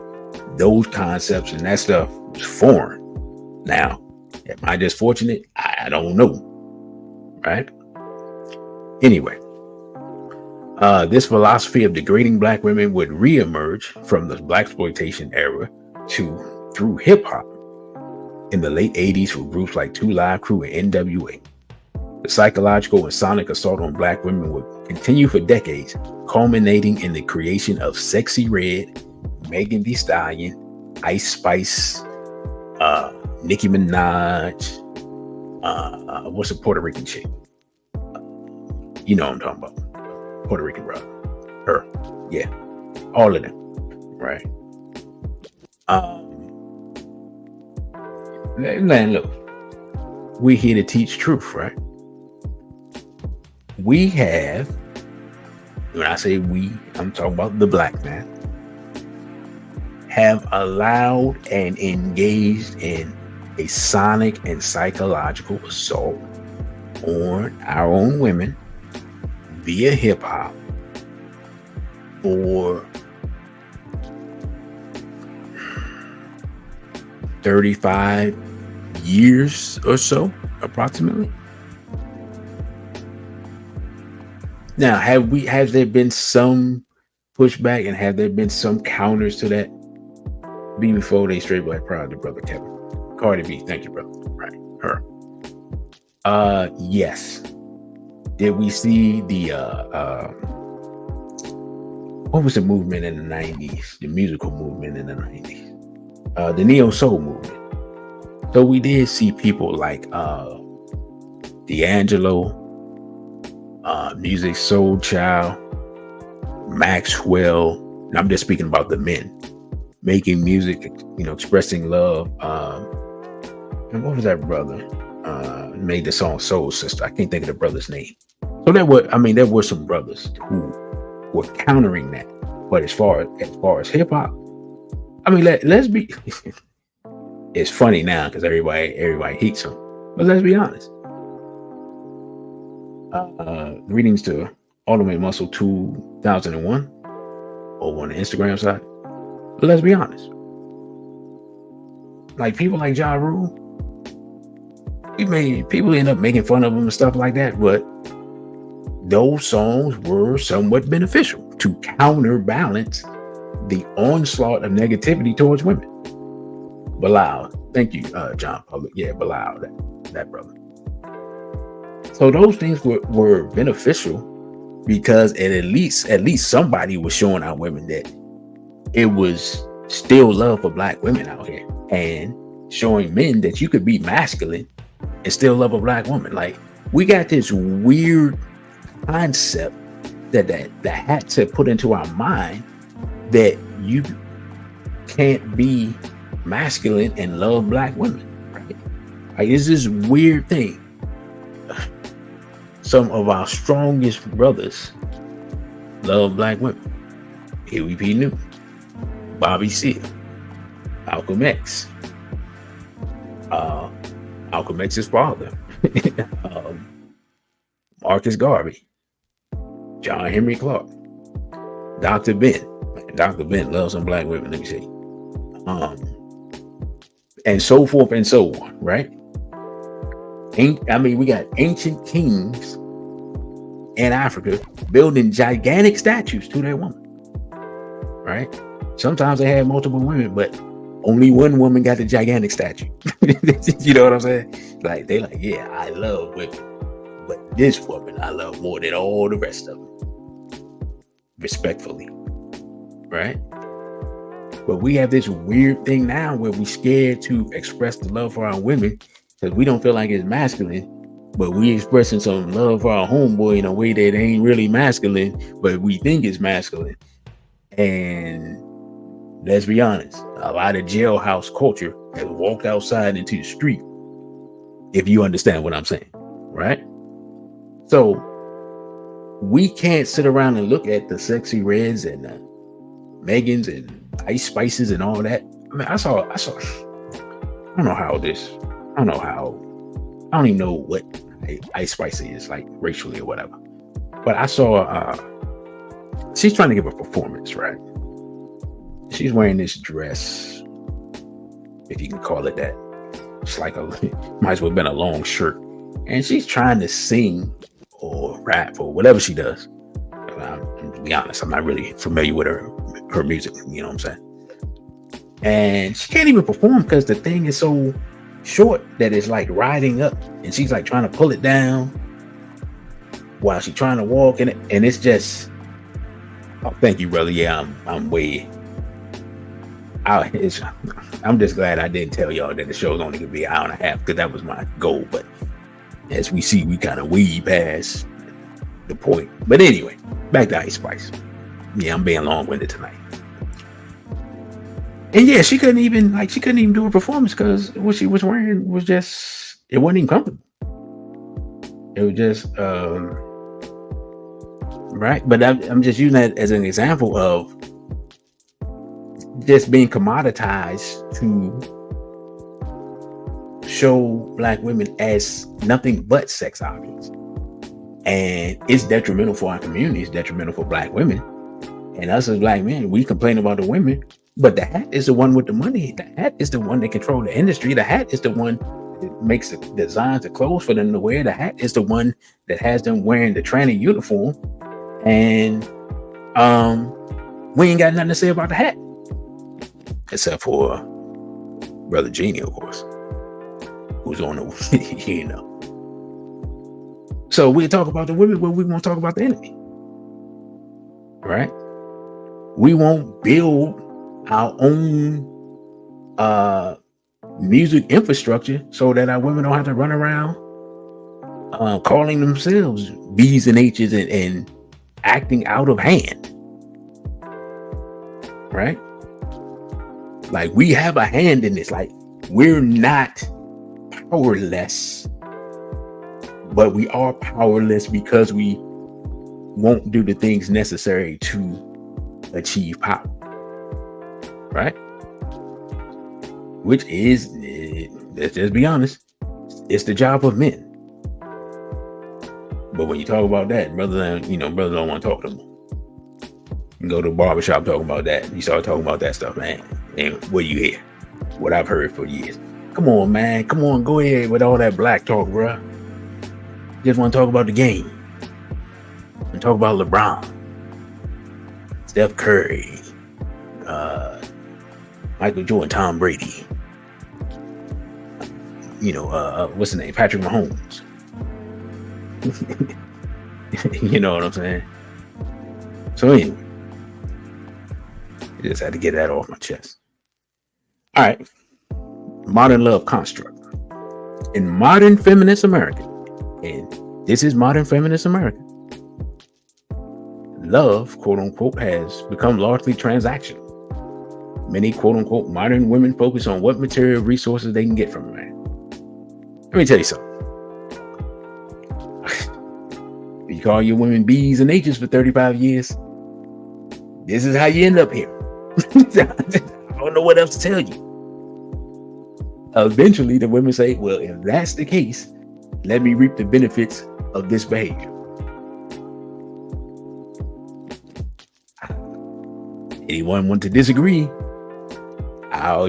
those concepts and that stuff was foreign. Now, am I just fortunate? I don't know. Right? Anyway, this philosophy of degrading black women would reemerge from the blaxploitation era through hip hop in the late 80s for groups like 2 Live Crew and NWA. The psychological and sonic assault on Black women would continue for decades, culminating in the creation of Sexy Red, Megan Thee Stallion, Ice Spice, Nicki Minaj, what's a Puerto Rican chick? You know what I'm talking about. Puerto Rican brother. Her. Yeah. All of them. Right. Man, look. We're here to teach truth, right? We have, when I say we, I'm talking about the Black man, have allowed and engaged in a sonic and psychological assault on our own women via hip hop for 35 years or so, approximately. Now, has there been some pushback and have there been some counters to that? Be before they straight Black Pride, the brother Kevin. Cardi B, thank you, brother. Right, her. Yes. Did we see the what was the movement in the 90s? The musical movement in the 90s. The neo soul movement. So we did see people like D'Angelo, Music Soul Child, Maxwell. And I'm just speaking about the men making music, expressing love. And what was that brother? Made the song Soul Sister. I can't think of the brother's name. So there were some brothers who were countering that. But as far as hip hop, let's be. It's funny now because everybody hates them. But let's be honest. Greetings to Ultimate Muscle 2001 over on the Instagram side. But let's be honest. Like people like Ja Rule, people end up making fun of him and stuff like that, but those songs were somewhat beneficial to counterbalance the onslaught of negativity towards women. Bilal, thank you, John Public. Yeah, Bilal, that brother. So those things were beneficial because at least somebody was showing our women that it was still love for Black women out here, and showing men that you could be masculine and still love a Black woman. Like, we got this weird concept that hats have put into our mind that you can't be masculine and love Black women, right? Like, it's this weird thing. Some of our strongest brothers love Black women. Huey P. Newton, Bobby Seale, Malcolm X, Malcolm X's father, Marcus Garvey, John Henry Clark, Dr. Ben. Dr. Ben loves some Black women, let me see. And so forth and so on, right? We got ancient kings in Africa building gigantic statues to their woman, right? Sometimes they had multiple women, but only one woman got the gigantic statue. You know what I'm saying? Like, they like, yeah, I love women, but this woman I love more than all the rest of them. Respectfully, right? But we have this weird thing now where we're scared to express the love for our women because we don't feel like it's masculine, but we expressing some love for our homeboy in a way that ain't really masculine, but we think it's masculine. And let's be honest, a lot of jailhouse culture has walked outside into the street, if you understand what I'm saying, right? So we can't sit around and look at the Sexy Reds and Megans and Ice Spices and all that. I saw, I don't know how this, I don't even know what Ice Spice is, like racially or whatever. But I saw, she's trying to give a performance, right? She's wearing this dress, if you can call it that. It's like might as well have been a long shirt. And she's trying to sing or rap or whatever she does. To be honest, I'm not really familiar with her music, you know what I'm saying? And she can't even perform because the thing is so short that it's like riding up, and she's like trying to pull it down, while she's trying to walk, and it's just, oh, thank you, brother. Yeah, I'm way out. I'm just glad I didn't tell y'all that the show's only gonna be an hour and a half, because that was my goal. But as we see, we kind of weed past the point. But anyway, back to Ice Spice. Yeah, I'm being long-winded tonight. And yeah, she couldn't even do a performance because what she was wearing was just, it wasn't even comfortable. It was just right. But I'm just using that as an example of just being commoditized to show black women as nothing but sex objects. And it's detrimental for our community. It's detrimental for black women. And us as black men, we complain about the women, but the hat is the one with the money. The hat is the one that controls the industry. The hat is the one that makes the designs of clothes for them to wear. The hat is the one that has them wearing the tranny uniform. And we ain't got nothing to say about the hat. Except for Brother Genie, of course, who's on the, you know. So we talk about the women, but we won't talk about the enemy. Right? We won't build our own music infrastructure so that our women don't have to run around calling themselves B's and H's and acting out of hand. Right? Like, we have a hand in this. Like, we're not powerless, but we are powerless because we won't do the things necessary to achieve power. Right? Which is, let's just be honest, it's the job of men. But when you talk about that, brothers don't want to talk to them. You go to the barbershop talking about that. You start talking about that stuff, man. And what you hear? What I've heard for years. Come on, man. Come on, go ahead with all that black talk, bro. Just want to talk about the game. And talk about LeBron, Steph Curry, Michael Jordan, Tom Brady. What's his name? Patrick Mahomes. You know what I'm saying? So anyway, I just had to get that off my chest. All right. Modern love construct. In modern feminist America, and this is modern feminist America, love, quote unquote, has become largely transactional. Many, quote unquote, modern women focus on what material resources they can get from a man. Let me tell you something. You call your women B's and H's for 35 years. This is how you end up here. I don't know what else to tell you. Eventually, the women say, well, if that's the case, let me reap the benefits of this behavior. Anyone want to disagree?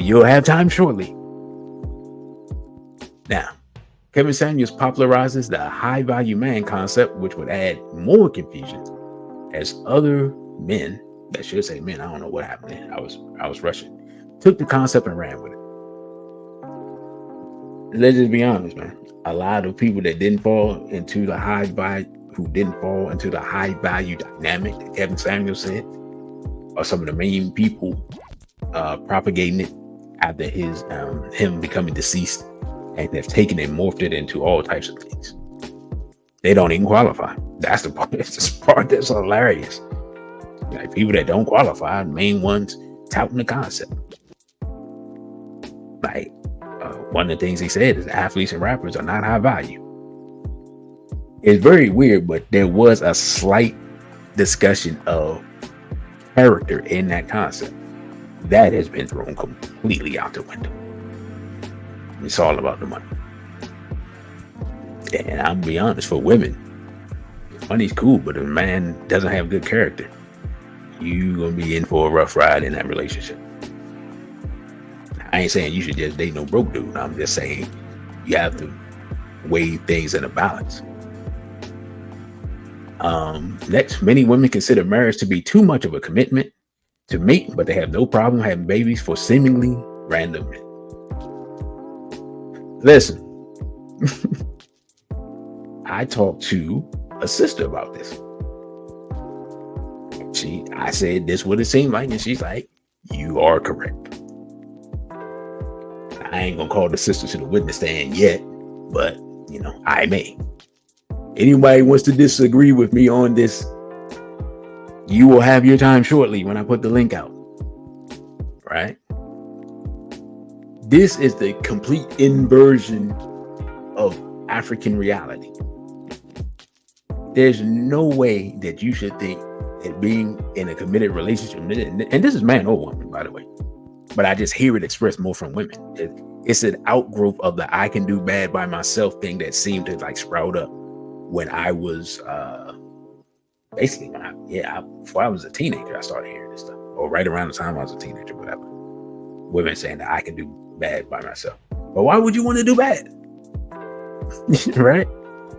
You'll have time shortly. Now, Kevin Samuels popularizes the high-value man concept, which would add more confusion, as other men, that should say men, I don't know what happened there. I was rushing, took the concept and ran with it. Let's just be honest, man. A lot of people that didn't fall into the high value dynamic that Kevin Samuels said are some of the main people propagating it after him becoming deceased, and they've taken and morphed it into all types of things. They don't even qualify. That's the part. That's the part that's hilarious. Like, people that don't qualify, main ones touting the concept. Like, one of the things he said is athletes and rappers are not high value. It's very weird, but there was a slight discussion of character in that concept. That has been thrown completely out the window. It's all about the money. And I'll be honest, for women, money's cool, but if a man doesn't have good character, you're going to be in for a rough ride in that relationship. I ain't saying you should just date no broke dude. I'm just saying you have to weigh things in a balance. Next, many women consider marriage to be too much of a commitment to mate, but they have no problem having babies for seemingly random men. Listen, I talked to a sister about this. I said, this what it seemed like, and she's like, you are correct. I ain't gonna call the sister to the witness stand yet, but I may. Anybody wants to disagree with me on this, you will have your time shortly when I put the link out. Right? This is the complete inversion of African reality. There's no way that you should think that being in a committed relationship, and this is man or woman, by the way, but I just hear it expressed more from women. It's an outgrowth of the I can do bad by myself thing that seemed to like sprout up when I was basically before I was a teenager. I started hearing this stuff, or right around the time I was a teenager, whatever. Women saying that I can do bad by myself. But why would you want to do bad? Right?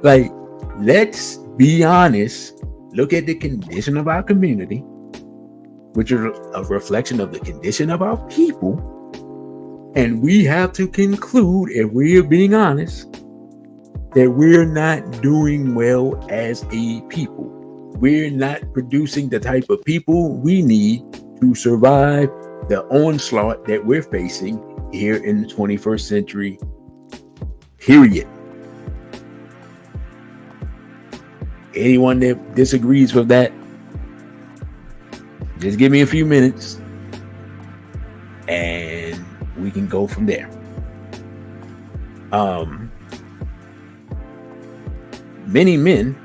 Like, let's be honest. Look at the condition of our community, which is a reflection of the condition of our people. And we have to conclude, if we're being honest, that we're not doing well as a people. We're not producing the type of people we need to survive the onslaught that we're facing here in the 21st century, period. Anyone that disagrees with that, just give me a few minutes and we can go from there. Many men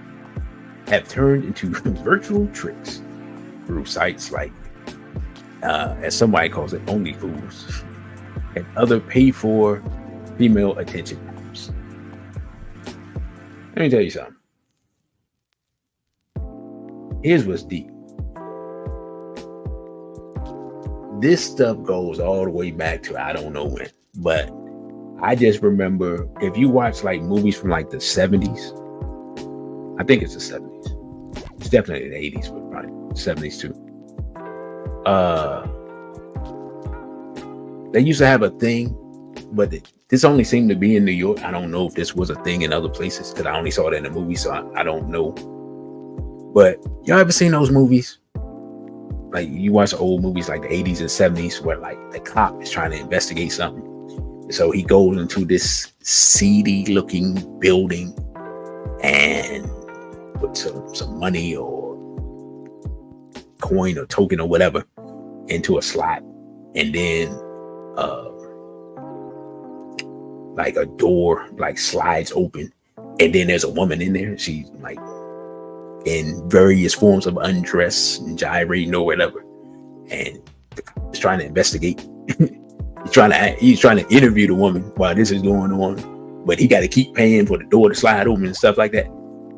have turned into virtual tricks through sites like, as somebody calls it, OnlyFools, and other pay-for female attention groups. Let me tell you something. Here's what's deep. This stuff goes all the way back to I don't know when, but I just remember, if you watch like movies from like the 70s, I think it's the 70s. It's definitely the 80s, but probably 70s too. They used to have a thing, but this only seemed to be in New York. I don't know if this was a thing in other places because I only saw it in the movie, so I don't know. But y'all ever seen those movies? Like, you watch old movies like the 80s and 70s where like the cop is trying to investigate something. So he goes into this seedy looking building and puts some money or coin or token or whatever into a slot. And then like a door like slides open. And then there's a woman in there. She's like in various forms of undress and gyrating or whatever, and he's trying to investigate. he's trying to interview the woman while this is going on, but he got to keep paying for the door to slide open and stuff like that.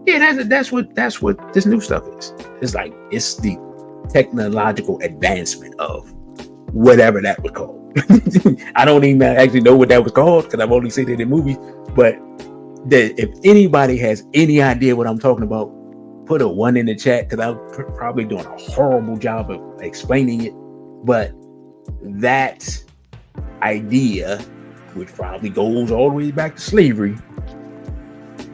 Yeah, that's what this new stuff is. It's like, it's the technological advancement of whatever that was called. I don't even actually know what that was called because I've only seen it in movies. But if anybody has any idea what I'm talking about, put a 1 in the chat, because I'm probably doing a horrible job of explaining it. But that idea, which probably goes all the way back to slavery,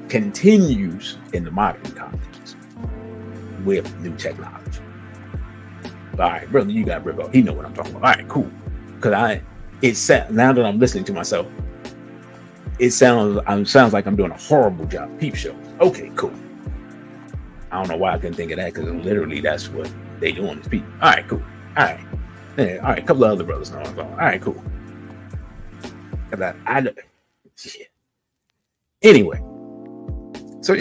continues in the modern context with new technology. All right, brother, you got Rico. He know what I'm talking about. All right, cool. Because now that I'm listening to myself, it sounds like I'm doing a horrible job. Peep show. Okay, cool. I don't know why I couldn't think of that, because literally that's what they doing is people. All right, cool. All right. Yeah, all right, a couple of other brothers know. All right, cool. Shit. Anyway. So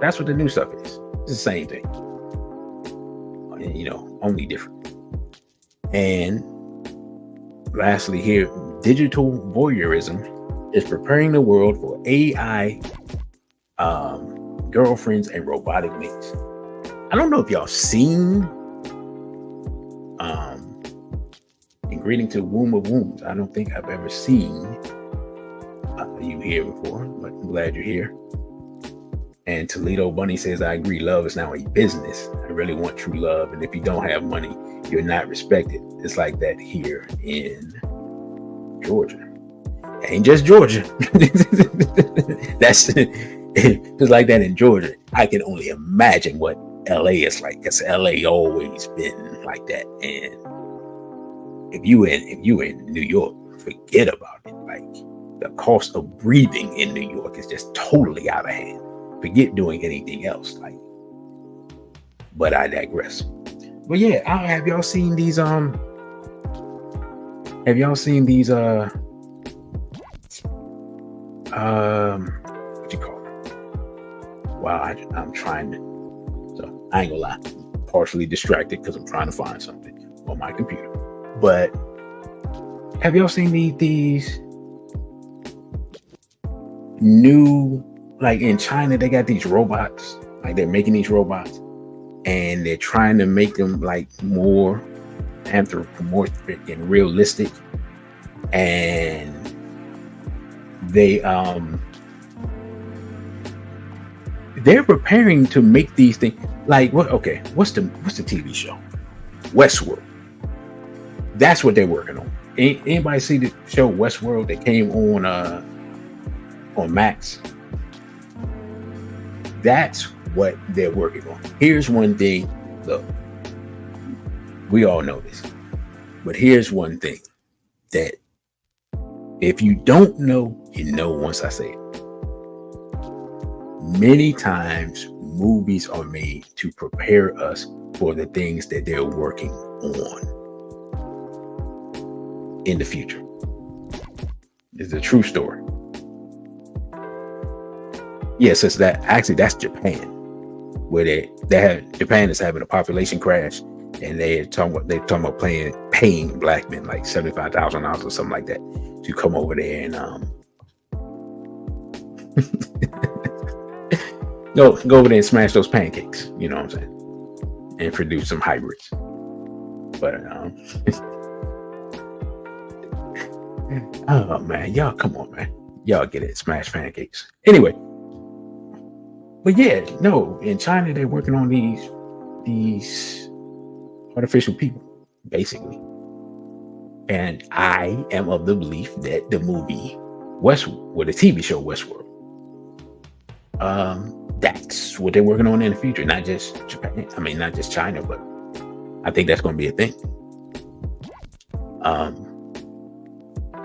that's what the new stuff is. It's the same thing. Only different. And lastly here, digital voyeurism is preparing the world for AI girlfriends and robotic mates. I don't know if y'all seen in Greeting to the Womb of Wombs. I don't think I've ever seen you here before, but I'm glad you're here. And Toledo Bunny says, I agree, love is now a business. I really want true love, and if you don't have money, you're not respected. It's like that here in Georgia. Ain't just Georgia. Just like that in Georgia, I can only imagine what LA is like, because LA always been like that. And if you in New York, forget about it. Like, the cost of breathing in New York is just totally out of hand. Forget doing anything else. Like, but I digress. But yeah, have y'all seen these what you call it? Wow, I'm trying to, so I ain't gonna lie, I'm partially distracted because I'm trying to find something on my computer. But have y'all seen these new, like in China, they got these robots, like they're making these robots and they're trying to make them like more anthropomorphic and realistic, and they're preparing to make these things like what's the TV show Westworld? That's what they're working on. Anybody see the show Westworld that came on Max? That's what they're working on. Here's one thing. Look, we all know this, but here's one thing that if you don't know, you know once I say it. Many times movies are made to prepare us for the things that they're working on in the future. It's a true story. Yes, it's that's Japan, where Japan is having a population crash, and they're talking about paying black men like $75,000 or something like that to come over there and go over there and smash those pancakes. You know what I'm saying? And produce some hybrids. But oh man, y'all come on, man. Y'all get it, smash pancakes. Anyway. But yeah, no, in China they're working on these artificial people, basically. And I am of the belief that the movie Westworld, or the TV show Westworld, that's what they're working on in the future. Not just Japan, not just China, but I think that's going to be a thing.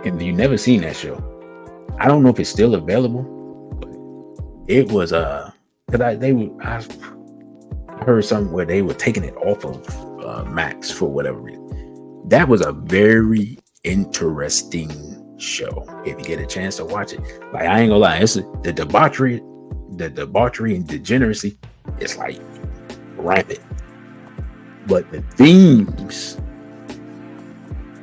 And you never seen that show. I don't know if it's still available, but it was because I heard something where they were taking it off of Max for whatever reason. That was a very interesting show. If you get a chance to watch it, like, I ain't gonna lie, it's the debauchery and degeneracy is like rampant, but the themes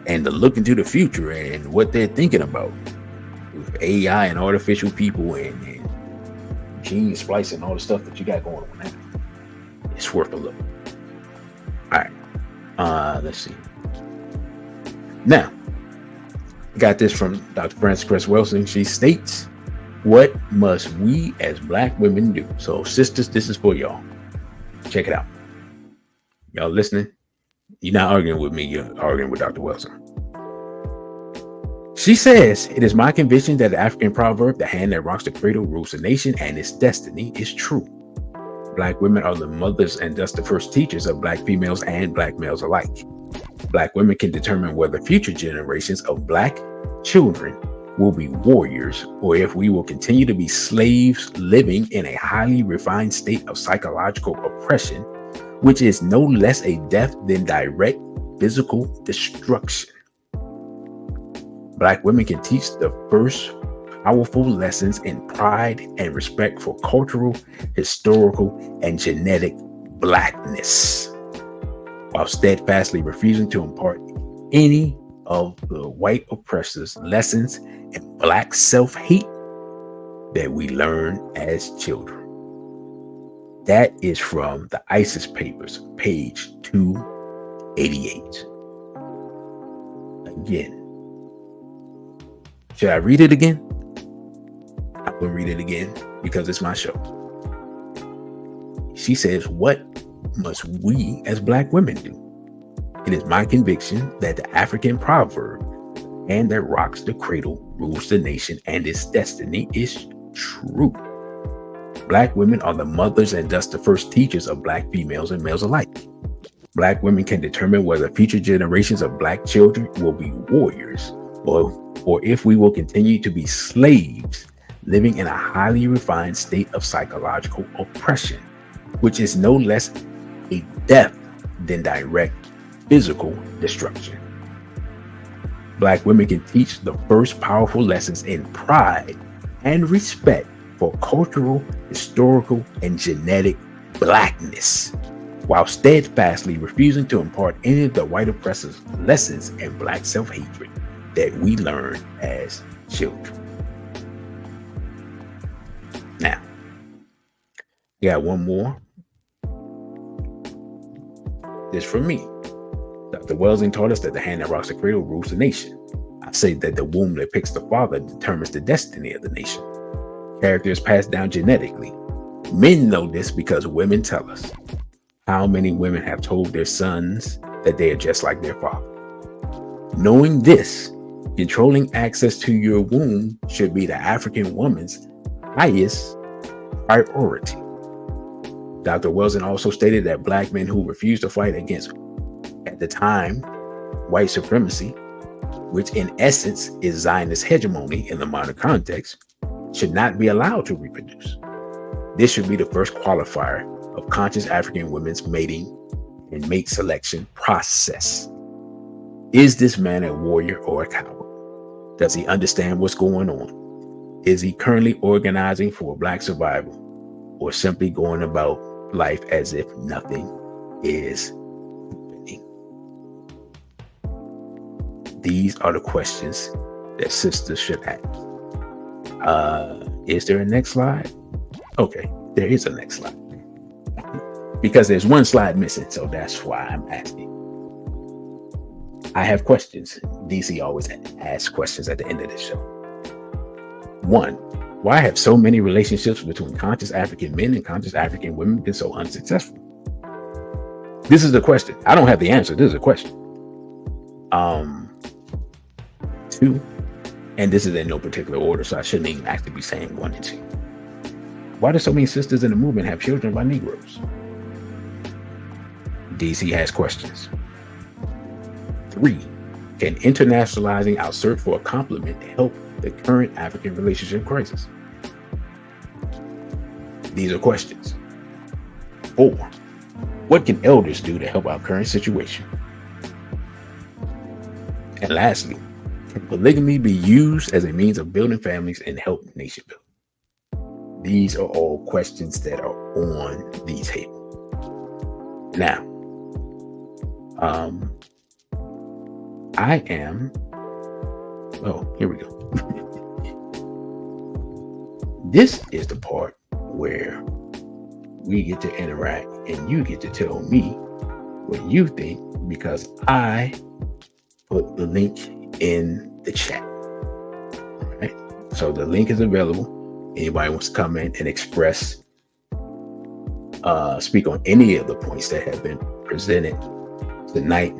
and the look into the future and what they're thinking about with AI and artificial people and gene splicing, all the stuff that you got going on now, it's worth a look. All right, let's see. Now, I got this from Dr. Frances Cress Welsing. She states, "What must we as black women do?" So, sisters, this is for y'all. Check it out. Y'all listening? You're not arguing with me. You're arguing with Dr. Welsing. She says, "It is my conviction that the African proverb, 'the hand that rocks the cradle rules the nation and its destiny,' is true. Black women are the mothers and thus the first teachers of black females and black males alike. Black women can determine whether future generations of black children will be warriors or if we will continue to be slaves living in a highly refined state of psychological oppression, which is no less a death than direct physical destruction. Black women can teach the first powerful lessons in pride and respect for cultural, historical, and genetic blackness, while steadfastly refusing to impart any of the white oppressors' lessons in black self-hate that we learn as children." That is from the ISIS Papers, page 288. Again. Should I read it again? I'm going to read it again because it's my show. She says, "What must we as black women do? It is my conviction that the African proverb, 'hand that rocks the cradle rules the nation and its destiny,' is true. Black women are the mothers and thus the first teachers of Black females and males alike. Black women can determine whether future generations of Black children will be warriors or if we will continue to be slaves living in a highly refined state of psychological oppression, which is no less a death than direct physical destruction. Black women can teach the first powerful lessons in pride and respect for cultural, historical, and genetic Blackness, while steadfastly refusing to impart any of the white oppressors' lessons in Black self-hatred that we learn as children. Now, we got one more. This from me. Dr. Welsing taught us that the hand that rocks the cradle rules the nation. I say that the womb that picks the father determines the destiny of the nation. Character is passed down genetically. Men know this because women tell us. How many women have told their sons that they are just like their father? Knowing this, controlling access to your womb should be the African woman's highest priority. Dr. Welsing also stated that Black men who refused to fight against, at the time, white supremacy, which in essence is Zionist hegemony in the modern context, should not be allowed to reproduce. This should be the first qualifier of conscious African women's mating and mate selection process. Is this man a warrior or a coward? Does he understand what's going on? Is he currently organizing for Black survival or simply going about life as if nothing is happening? These are the questions that sisters should ask. Is there a next slide? Okay, there is a next slide. Because there's one slide missing, so that's why I'm asking. I have questions. DC always asks questions at the end of the show. 1, why have so many relationships between conscious African men and conscious African women been so unsuccessful? This is the question. I don't have the answer. This is a question. 2, and this is in no particular order, so I shouldn't even actually be saying 1 and 2. Why do so many sisters in the movement have children by Negroes? DC has questions. 3, can internationalizing our search for a complement help the current African relationship crisis? These are questions. 4, what can elders do to help our current situation? And lastly, can polygamy be used as a means of building families and help nation building? These are all questions that are on the table. Now, here we go. This is the part where we get to interact and you get to tell me what you think, because I put the link in the chat. All right. So the link is available. Anybody wants to come in and express, speak on any of the points that have been presented tonight.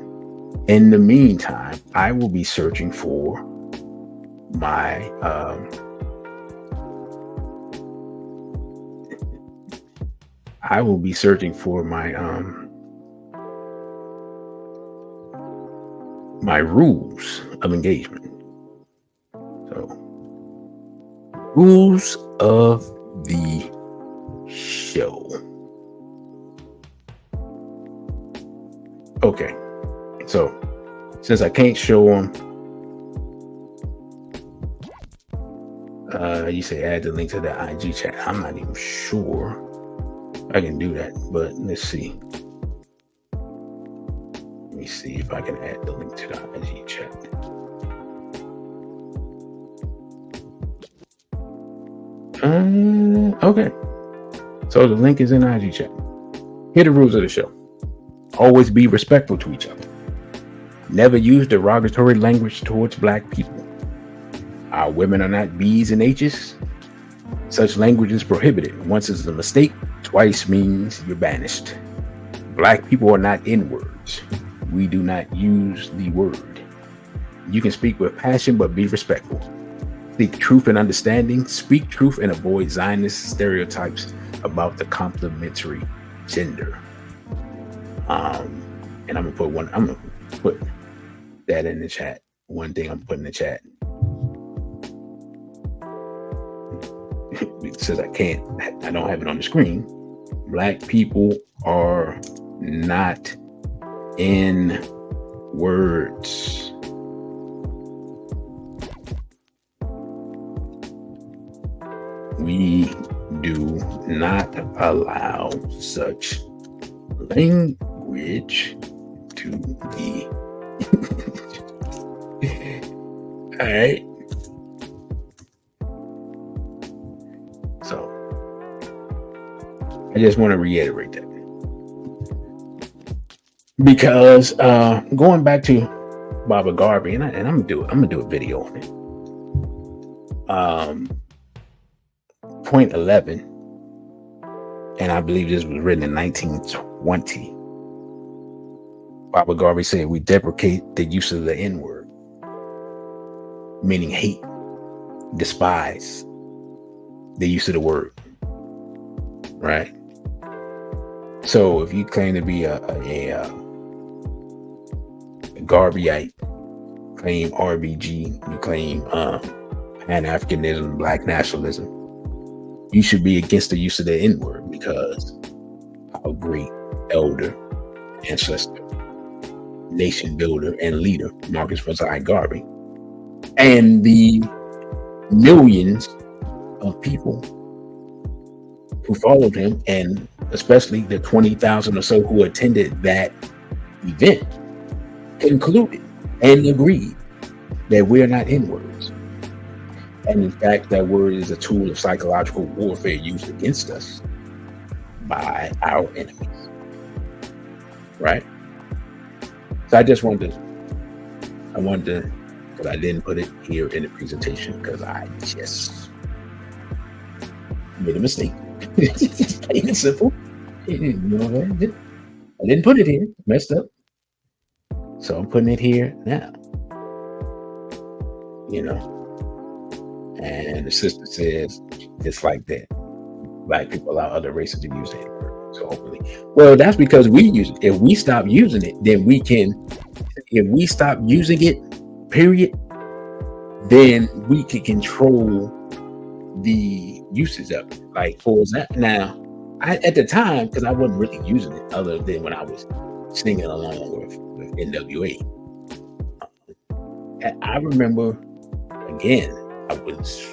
In the meantime, I will be searching for my my rules of engagement. So, rules of the show. Okay, so since I can't show them, you say add the link to the IG chat. I'm not even sure I can do that, but let's see. Let me see if I can add the link to the IG chat. Okay, so the link is in IG chat. Here are the rules of the show. Always be respectful to each other. Never use derogatory language towards Black people. Our women are not B's and H's. Such language is prohibited. Once is a mistake, twice means you're banished. Black people are not N-words. We do not use the word. You can speak with passion, but be respectful. Seek truth and understanding. Speak truth and avoid Zionist stereotypes about the complementary gender. And I'm gonna put that in the chat. One thing I'm putting in the chat. Since I don't have it on the screen. Black people are not in words. We do not allow such language to be. All right. So I just want to reiterate that. Because going back to Baba Garvey, and I'm gonna do a video on it. Point 11, and I believe this was written in 1920. Baba Garvey said, "We deprecate the use of the N-word, meaning hate, despise the use of the word." Right. So if you claim to be a Garveyite, claim RBG, you claim Pan-Africanism, Black nationalism, you should be against the use of the N-word, because our great elder, ancestor, nation builder, and leader, Marcus Rosai Garvey, and the millions of people who followed him, and especially the 20,000 or so who attended that event, concluded and agreed that we're not N-words. And in fact, that word is a tool of psychological warfare used against us by our enemies. Right? So I wanted to, but I didn't put it here in the presentation because I just made a mistake. Plain and simple. You know, I didn't put it here. Messed up. So I'm putting it here now. You know. And the sister says it's like that. Black people allow other races to use that word so openly. Well, that's because we use it. If we stop using it, then we can. If we stop using it, period, then we can control the usage of it. Like, for example, now, at the time, because I wasn't really using it other than when I was singing along with NWA. I remember, again, I was,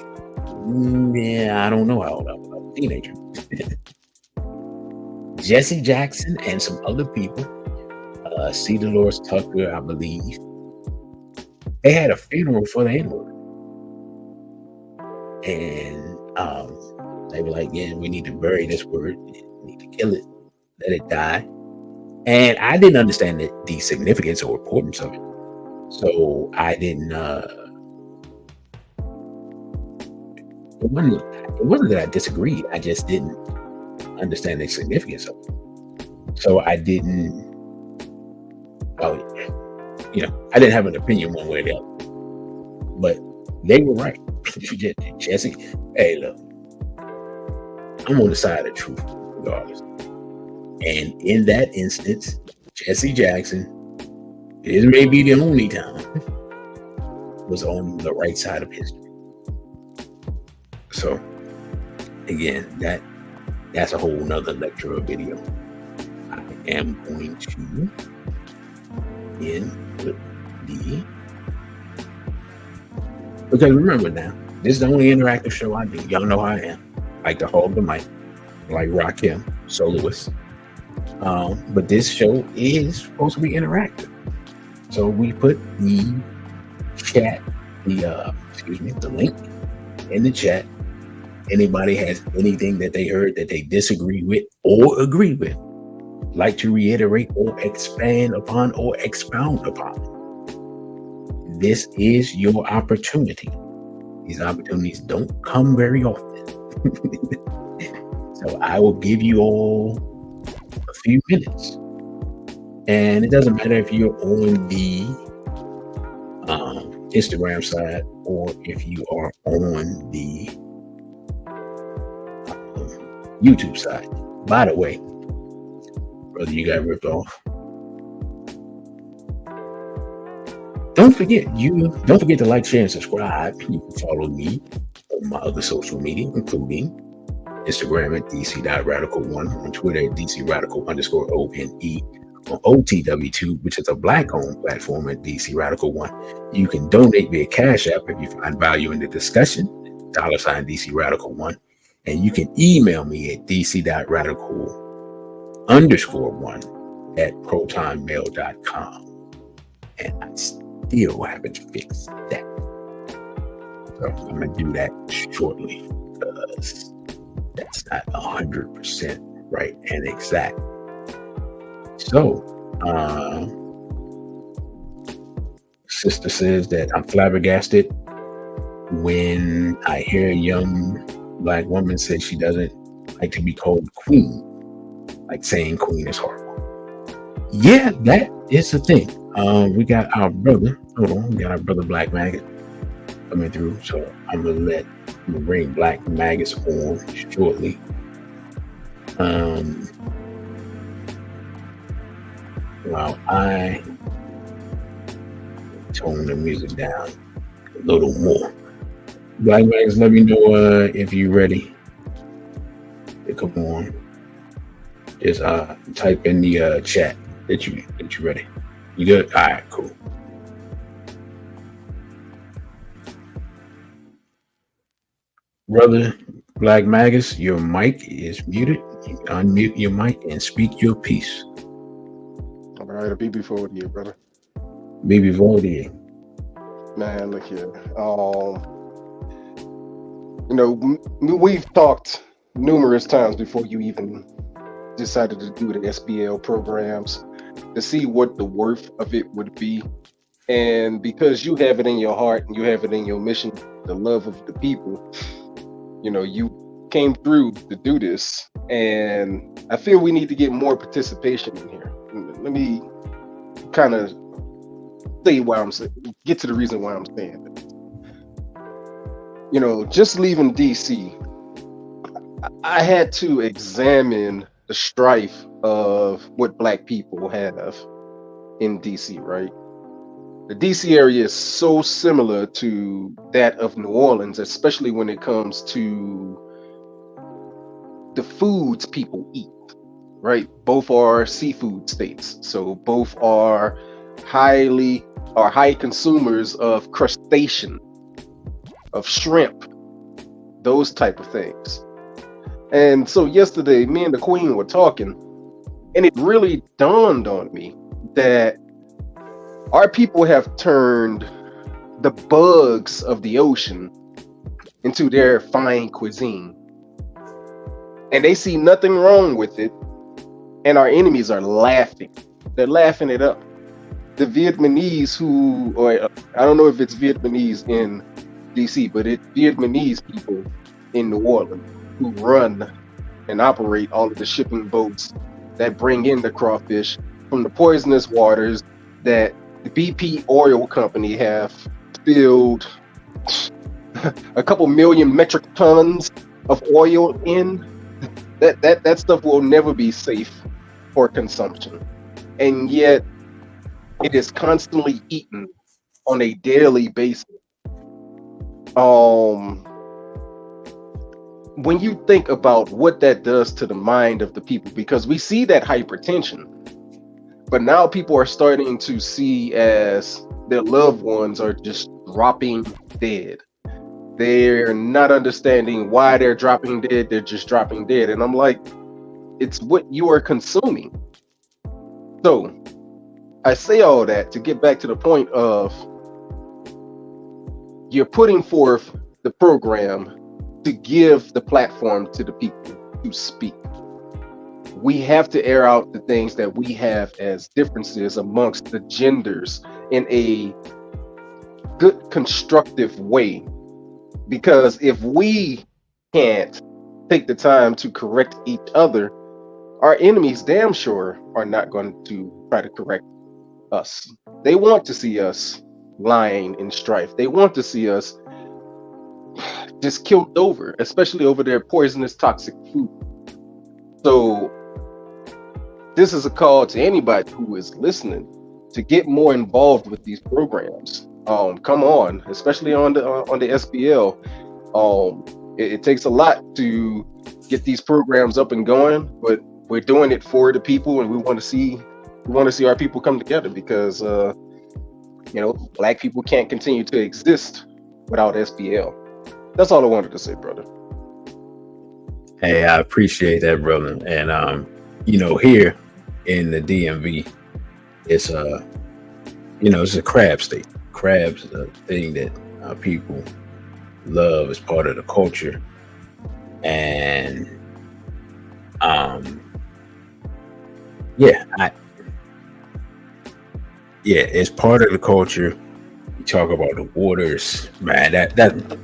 I don't know how old I was a teenager. Jesse Jackson and some other people, C. Dolores Tucker, I believe, they had a funeral for the N-word. And they were like, yeah, we need to bury this word. We need to kill it, let it die. And I didn't understand the significance or importance of it. So I didn't, it wasn't that I disagreed. I just didn't understand the significance of it. So I didn't, I didn't have an opinion one way or the other. But they were right. Jesse, hey, look, I'm on the side of truth, regardless. And in that instance, Jesse Jackson, this may be the only time, was on the right side of history. So, again, that's a whole nother lecture or video. I am going to input because remember now, this is the only interactive show I do. Y'all know how I am. Like to hog the mic, like Rakim, soloist. But this show is supposed to be interactive. So we put the chat, the link in the chat. Anybody has anything that they heard that they disagree with or agree with, like to reiterate or expand upon or expound upon, this is your opportunity. These opportunities don't come very often. So I will give you all a few minutes. And it doesn't matter if you're on the Instagram side, or if you are on the YouTube side. By the way, brother, you got ripped off. Don't forget to like, share, and subscribe. You can follow me on my other social media, including Instagram at dc.radical1, on Twitter at dcradical_ONE, on OTW2, which is a Black-owned platform at DC Radical 1. You can donate via Cash App if you find value in the discussion, $ DC Radical 1. And you can email me at dc.radical_1 at protonmail.com. And I still haven't fixed that. So I'm going to do that shortly, because that's not 100% right and exact. So, sister says that I'm flabbergasted when I hear a young Black woman say she doesn't like to be called queen, like saying queen is horrible. Yeah, that is the thing. We got our brother, Black Maggot coming through, so I'm gonna bring Black Maggots on shortly. While I tone the music down a little more. Black Maggots, let me know if you're ready to come on. Just type in the chat that you're ready. You good? All right, cool. Brother Black Maggots, your mic is muted. You can unmute your mic and speak your piece. All right, a BB forward to you, brother. BB forward to you. Man, look here. We've talked numerous times before you even decided to do the SBL programs to see what the worth of it would be. And because you have it in your heart and you have it in your mission, the love of the people, you came through to do this. And I feel we need to get more participation in here. Let me kind of say why I'm saying, get to the reason why I'm saying that. Just leaving DC, I had to examine the strife of what Black people have in DC, right? The DC area is so similar to that of New Orleans, especially when it comes to the foods people eat, right? Both are seafood states, so both are high consumers of crustacean, of shrimp, those type of things. And so yesterday, me and the Queen were talking, and it really dawned on me that our people have turned the bugs of the ocean into their fine cuisine. And they see nothing wrong with it. And our enemies are laughing. They're laughing it up. The Vietnamese I don't know if it's Vietnamese in DC, but it's Vietnamese people in New Orleans who run and operate all of the shipping boats that bring in the crawfish from the poisonous waters that the BP oil company have spilled a couple million metric tons of oil in. That stuff will never be safe for consumption. And yet it is constantly eaten on a daily basis. When you think about what that does to the mind of the people, because we see that hypertension, but now people are starting to see as their loved ones are just dropping dead. They're not understanding why they're dropping dead. They're just dropping dead. And I'm like, it's what you are consuming. So I say all that to get back to the point of you're putting forth the program to give the platform to the people to speak. We have to air out the things that we have as differences amongst the genders in a good, constructive way. Because if we can't take the time to correct each other, our enemies damn sure are not going to try to correct us. They want to see us lying and strife. They want to see us just killed over, especially over their poisonous, toxic food. So this is a call to anybody who is listening to get more involved with these programs. Come on, especially on the SBL. It takes a lot to get these programs up and going, but we're doing it for the people, and we want to see our people come together because Black people can't continue to exist without SBL. That's all I wanted to say, brother. Hey, I appreciate that, brother. And here in the DMV, it's it's a crab state. Crabs are a thing that people love as part of the culture, and it's part of the culture. You talk about the waters, man. That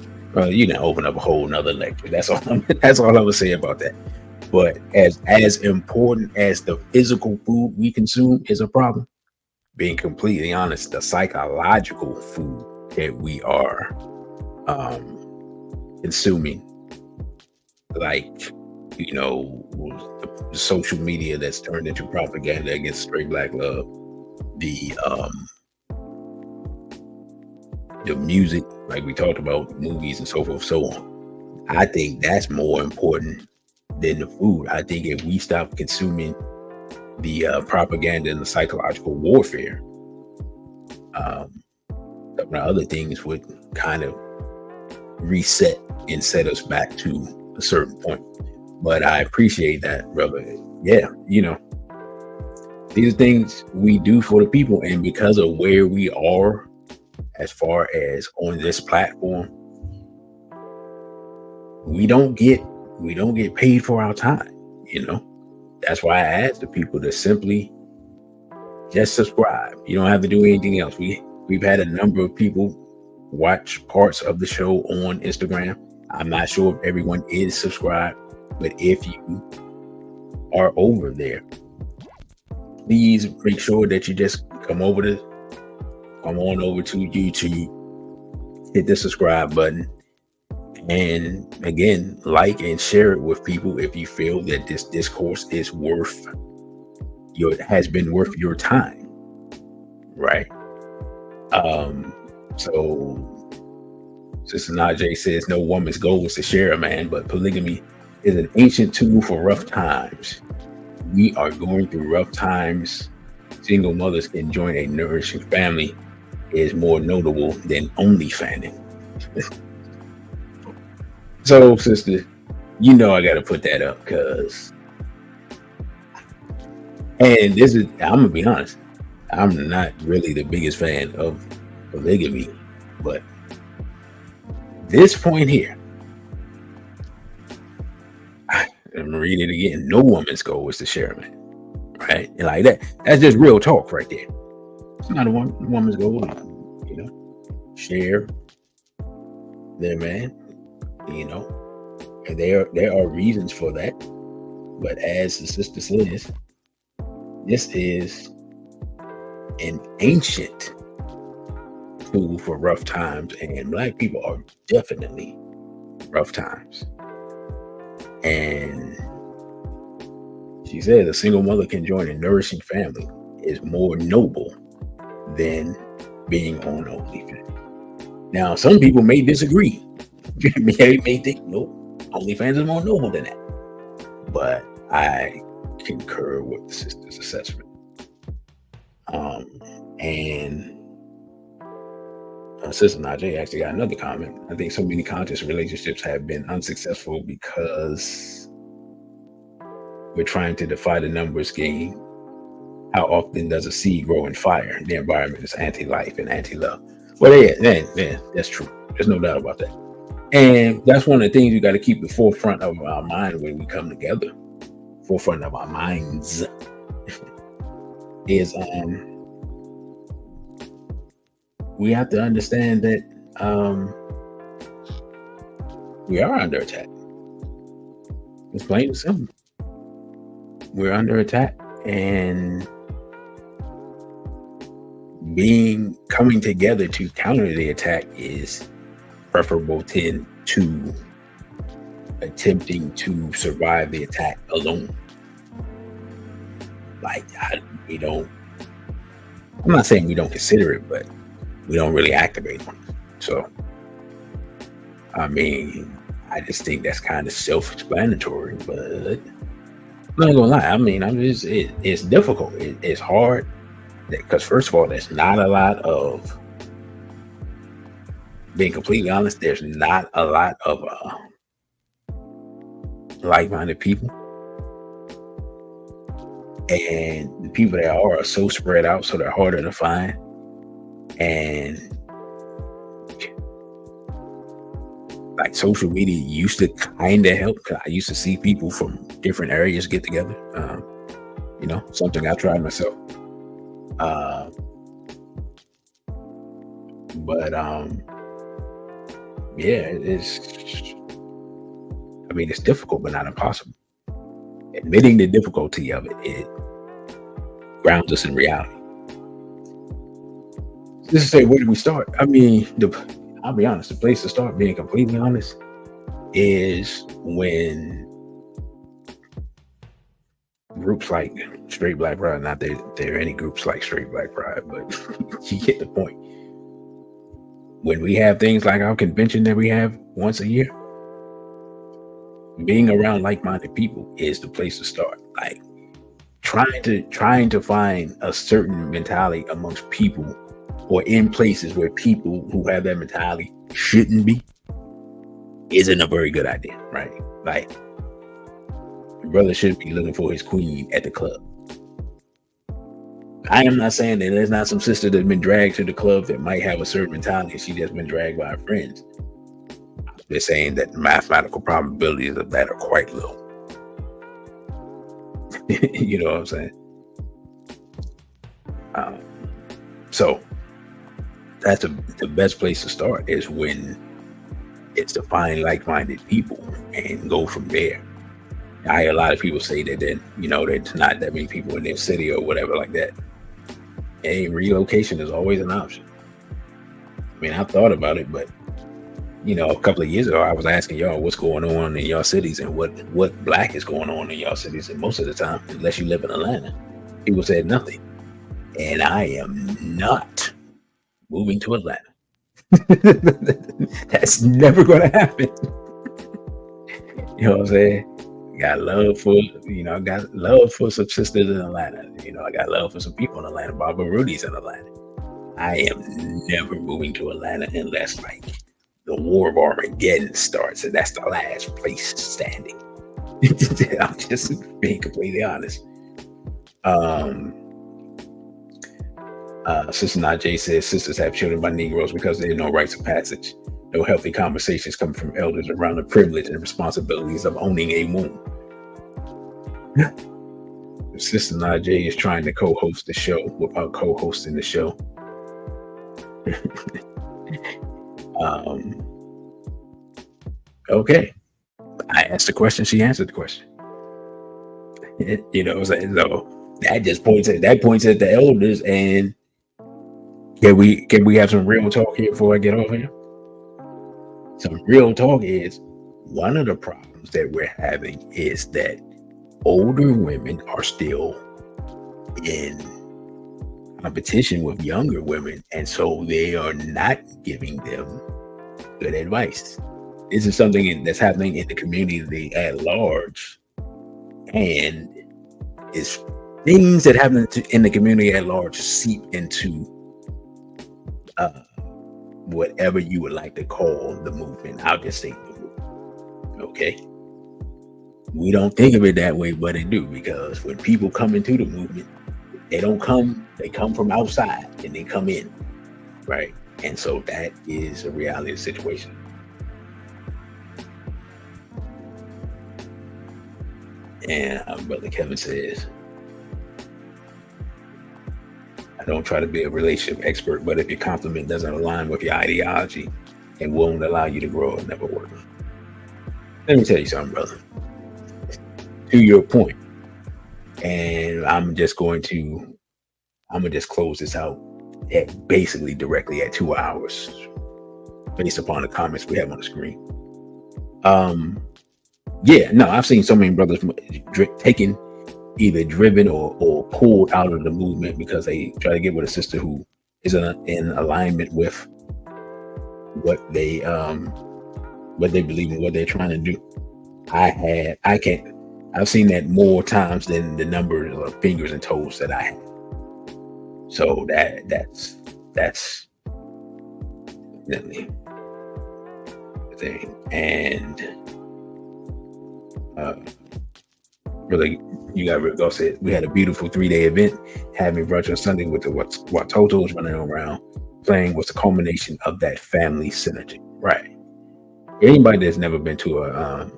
you can open up a whole nother lecture. That's all. That's all I would say about that. But as important as the physical food we consume is a problem, being completely honest, the psychological food that we are consuming, like the social media that's turned into propaganda against straight Black love, the music, like we talked about, movies and so forth, so on. I think that's more important than the food. I think if we stop consuming the propaganda and the psychological warfare, some of the other things would kind of reset and set us back to a certain point. But I appreciate that, brother. Yeah, these are things we do for the people, and because of where we are as far as on this platform, we don't get paid for our time. That's why I ask the people to simply just subscribe. You don't have to do anything else. We've had a number of people watch parts of the show on Instagram. I'm not sure if everyone is subscribed, but if you are over there, please make sure that you just come on over to YouTube, hit the subscribe button, and again, like and share it with people if you feel that this discourse is has been worth your time, right? So Sister Najee says no woman's goal is to share a man, but polygamy is an ancient tool for rough times. We are going through rough times. Single mothers can join a nourishing family is more notable than only fanning. So, sister, I got to put that up because, and I'm going to be honest, I'm not really the biggest fan of polygamy, but this point here, I'm going to read it again. No woman's goal is to share a man, right? And like that's just real talk right there. It's not a woman's goal, share their man, and there are reasons for that. But as the sister says, this is an ancient tool for rough times, and Black people are definitely rough times. And she says a single mother can join a nourishing family is more noble than being on OnlyFans. Now, some people may disagree. They may think, no, OnlyFans is more noble than that. But I concur with the sister's assessment. And Sister Najee actually got another comment. I think so many conscious relationships have been unsuccessful because we're trying to defy the numbers game. How often does a seed grow in fire? The environment is anti-life and anti-love. Well, yeah, that's true. There's no doubt about that. And that's one of the things you got to keep the forefront of our mind when we come together. Forefront of our minds is we have to understand that we are under attack. It's plain and simple. We're under attack, and coming together to counter the attack is preferable to attempting to survive the attack alone. Like we don't. I'm not saying we don't consider it, but we don't really activate them. So, I mean, I just think that's kind of self-explanatory. But I'm not gonna lie. I mean, it's difficult. It's hard because first of all, there's not a lot of. Being completely honest, there's not a lot of like-minded people, and the people that are so spread out, so they're harder to find. And like social media used to kind of help. I used to see people from different areas get together. Something I tried myself. But yeah, it's difficult, but not impossible. Admitting the difficulty of it grounds us in reality. Just to say, where do we start? I mean, I'll be honest, the place to start, being completely honest, is when groups like Straight Black Pride, not that there are any groups like Straight Black Pride, but you get the point. When we have things like our convention that we have once a year, being around like-minded people is the place to start. Like trying to find a certain mentality amongst people or in places where people who have that mentality shouldn't be isn't a very good idea, right? Like, your brother shouldn't be looking for his queen at the club. I am not saying that there's not some sister that's been dragged to the club that might have a certain mentality and she just been dragged by her friends. They're saying that the mathematical probabilities of that are quite low. You know what I'm saying? So that's the best place to start is when it's to find like-minded people and go from there. I hear a lot of people say that then, there's not that many people in their city or whatever like that. Hey, relocation is always an option. I mean, I've thought about it, but a couple of years ago, I was asking y'all what's going on in y'all cities and what black is going on in y'all cities. And most of the time, unless you live in Atlanta, people said nothing. And I am not moving to Atlanta. That's never going to happen. You know what I'm saying? Got love for, I got love for some sisters in Atlanta. I got love for some people in Atlanta. Barbara Rudy's in Atlanta. I am never moving to Atlanta unless like the War of Armageddon starts, and that's the last place standing. I'm just being completely honest. Sister Najee says sisters have children by Negroes because there are no rites of passage. No healthy conversations come from elders around the privilege and responsibilities of owning a womb. Sister Najee is trying to co-host the show without co-hosting the show. Okay. I asked the question, she answered the question. So that just points at the elders. And can we have some real talk here before I get off here? Some real talk is one of the problems that we're having is that older women are still in competition with younger women, and so they are not giving them good advice. This is something that's happening in the community at large, and it's things that happen in the community at large seep into whatever you would like to call the movement. I'll just say the movement. Okay. We don't think of it that way, but they do, because when people come into the movement, they come from outside and they come in. Right. And so that is a reality of the situation. And Brother Kevin says, I don't try to be a relationship expert, but if your compliment doesn't align with your ideology and won't allow you to grow, it'll never work. Let me tell you something, brother. To your point, and I'm just close this out. basically directly at 2 hours, based upon the comments we have on the screen. Yeah, no, I've seen so many brothers taken, either driven or pulled out of the movement because they try to get with a sister who is in alignment with what they believe in, what they're trying to do. I've seen that more times than the number of fingers and toes that I have. So that's definitely the thing. And brother, you got Rick Goff said we had a beautiful 3-day event, having brunch on Sunday with the Watotos running around playing was the culmination of that family synergy. Right. Anybody that's never been to a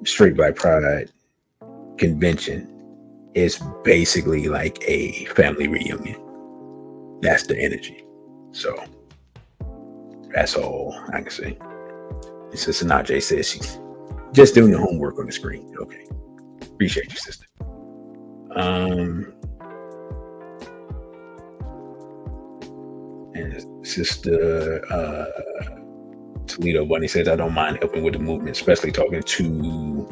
straight black pride convention is basically like a family reunion. That's the energy. So that's all I can say. And Sister Najee says she's just doing the homework on the screen. Okay. Appreciate you, sister. And Sister Toledo Bunny says, I don't mind helping with the movement, especially talking to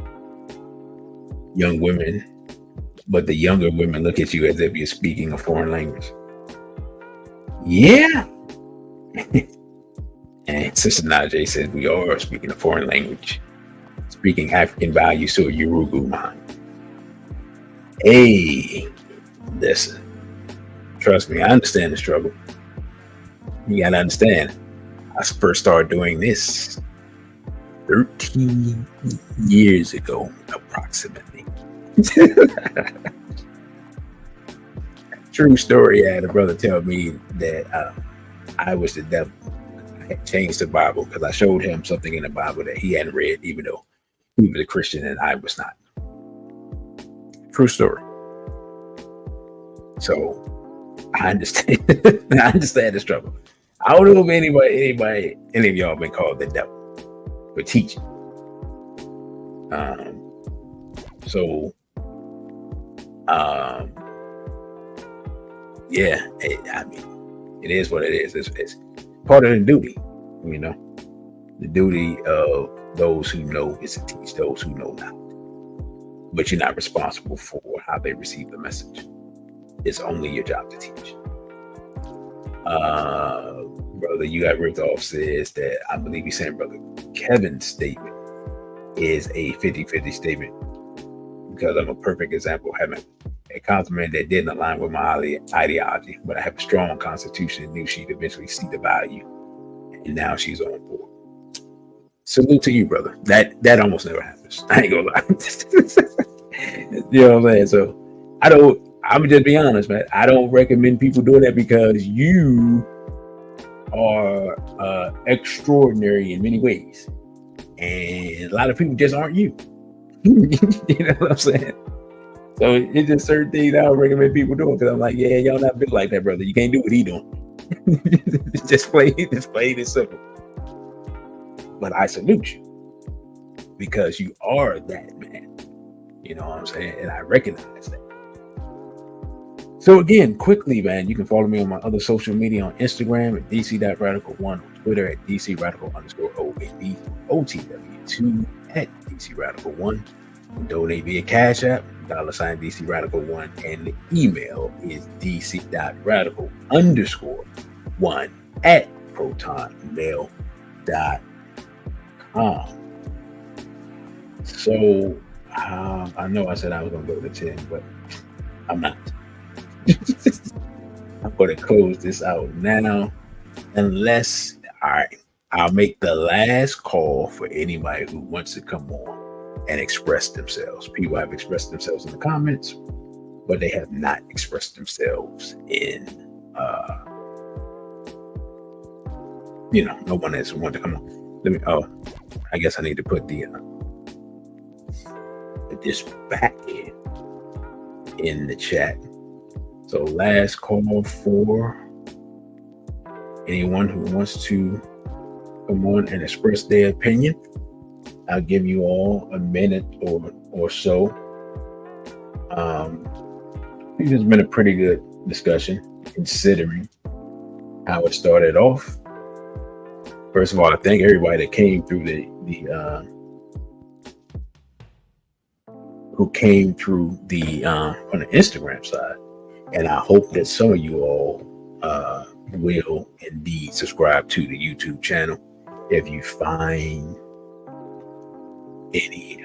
young women. But the younger women look at you as if you're speaking a foreign language. Yeah. And Sister Najee says, we are speaking a foreign language, speaking African values to a Yoruba mind. Hey, listen, trust me, I understand the struggle. You gotta understand, I first started doing this 13 years ago, approximately. True story. I had a brother tell me that I was the devil. I had changed the Bible because I showed him something in the Bible that he hadn't read, even though he was a Christian and I was not. True story. So I understand. I understand the struggle. I don't know if any of y'all been called the devil for teaching. Yeah, I mean, it is what it is. It's part of the duty, you know. The duty of those who know is to teach those who know not. But you're not responsible for how they receive the message. It's only your job to teach. Brother, you got ripped off says that I believe he's saying Brother Kevin's statement is a 50-50 statement because I'm a perfect example of having a compliment that didn't align with my ideology, but I have a strong constitution and knew she'd eventually see the value, and now she's on board. Salute to you, brother. That almost never happens. I ain't gonna lie. You know what I'm saying? So I'm just be honest, man. I don't recommend people doing that because you are extraordinary in many ways, and a lot of people just aren't you. You know what I'm saying? So it's just certain things I don't recommend people doing because I'm like, yeah, y'all not built like that, brother. You can't do what he doing. just plain and simple. But I salute you because you are that man. You know what I'm saying? And I recognize that. So again, quickly, man, you can follow me on my other social media on Instagram at dc.radical1, on Twitter at dc_radical_OAB, OTW2 at dcradical1. Donate via Cash App, $DC Radical1, and the email is dc.radical_1 at protonmail.com. So I know I said I was gonna go to 10, but I'm not. I'm gonna close this out now, unless I'll make the last call for anybody who wants to come on and express themselves. People have expressed themselves in the comments, but they have not expressed themselves in no one has wanted to come on. I guess I need to put this back in the chat. So last call for anyone who wants to come on and express their opinion. I'll give you all a minute or so. I think it's been a pretty good discussion, considering how it started off. First of all, I thank everybody that came through who came through the on the Instagram side, and I hope that some of you all will indeed subscribe to the YouTube channel if you find any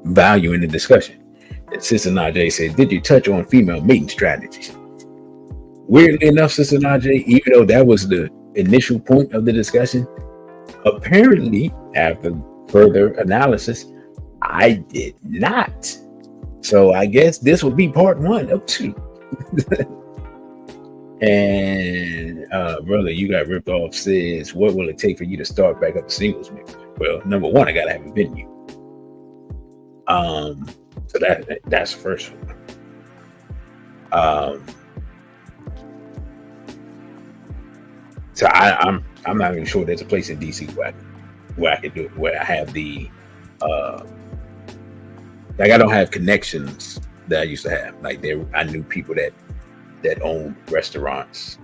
value in the discussion. And Sister Najee said, "Did you touch on female mating strategies?" Weirdly enough, Sister Najee, even though that was the initial point of the discussion, apparently after further analysis, I did not. So I guess this will be part 1 of 2. And brother, you got ripped off says, "What will it take for you to start back up a singles mix?" Well, number one, I gotta have a venue. So that's the first one. So I'm not even sure there's a place in DC where I can do it, where I have the like I don't have connections that I used to have. Like I knew people that owned restaurants,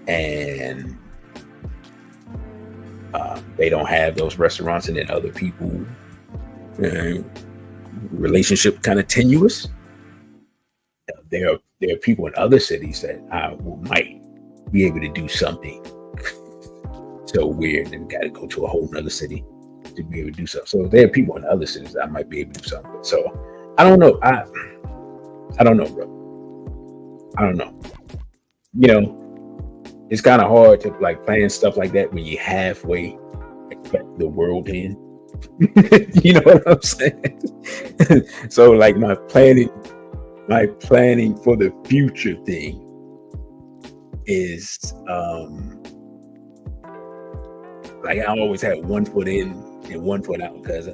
and they don't have those restaurants, and then other people relationship kind of tenuous. There are people in other cities that I might be able to do something so weird and got to go to a whole nother city to be able to do something. So there are people in other cities that I might be able to do something with. So I don't know. I don't know, bro. I don't know. You know, it's kind of hard to like plan stuff like that when you halfway expect the world to end. You know what I'm saying? So like my planning for the future thing is like I always had one foot in and one foot out, because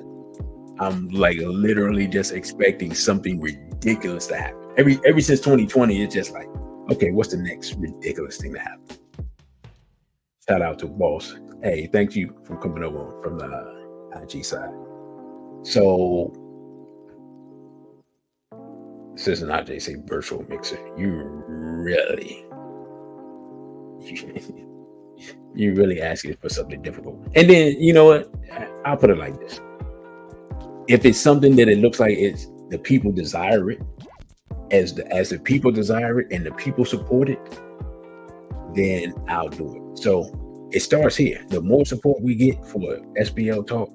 I'm like literally just expecting something ridiculous to happen. Every since 2020, it's just like, okay, what's the next ridiculous thing to happen? Shout out to Boss. Hey, thank you for coming over from the IG side. So, Sister Najee say virtual mixer. You really asking for something difficult. And then, you know what? I'll put it like this. If it's something that it looks like it's the people desire it, as the people desire it and the people support it, then I'll do it. So it starts here. The more support we get for SBL Talk,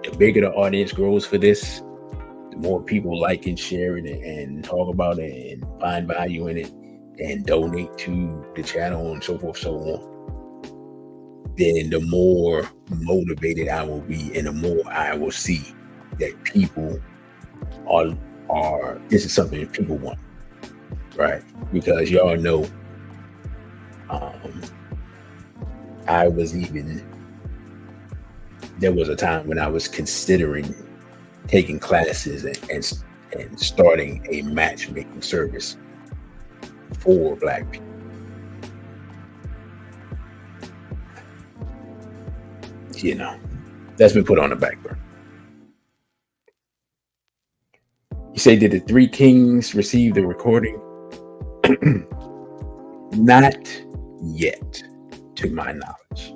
the bigger the audience grows for this, the more people like and share it and talk about it and find value in it and donate to the channel and so forth, so on, then the more motivated I will be and the more I will see that people are this is something that people want, right? Because y'all know there was a time when I was considering taking classes and starting a matchmaking service for Black people. You know, that's been put on the back burner. You say, did the Three Kings receive the recording? Not yet, to my knowledge.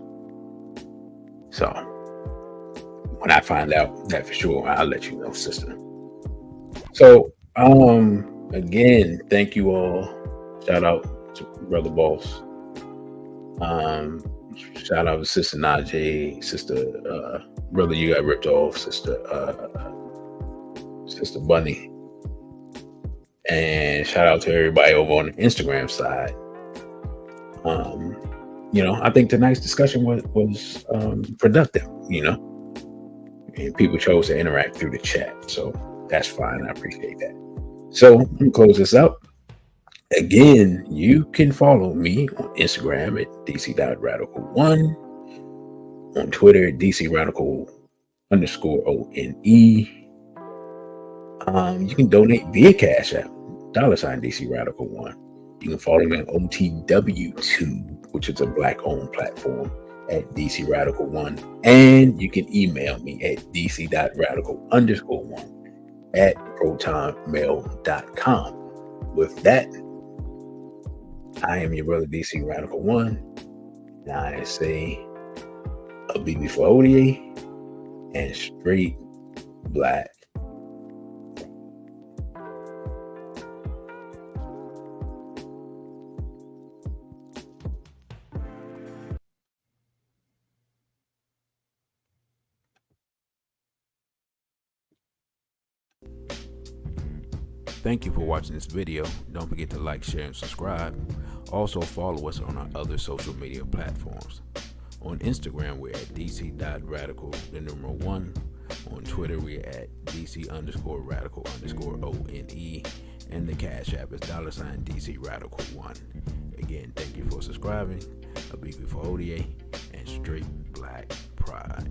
So when I find out that for sure, I'll let you know, sister. So again, thank you all. Shout out to Brother Boss. Shout out to Sister Najee, Sister Brother You Got Ripped Off, Sister Bunny. And shout out to everybody over on the Instagram side. You know, I think tonight's discussion was productive, you know, and people chose to interact through the chat. So that's fine. I appreciate that. So I'm going to close this out. Again, you can follow me on Instagram at dc.radical1, on Twitter at dcradical_ONE. You can donate via Cash App, $DC Radical1. You can follow me on OTW2, which is a Black-owned platform, at DC Radical1. And you can email me at dc.radical_1 at protonmail.com. With that, I am your brother DC Radical One, and I say a BB for ODA and straight black. Thank you for watching this video. Don't forget to like, share, and subscribe. Also follow us on our other social media platforms. On Instagram, we're at dc.radical1. On Twitter, we're at dc_radical_ONE. And the Cash App is $DC Radical1. Again, thank you for subscribing. A BB for ODA and straight black pride.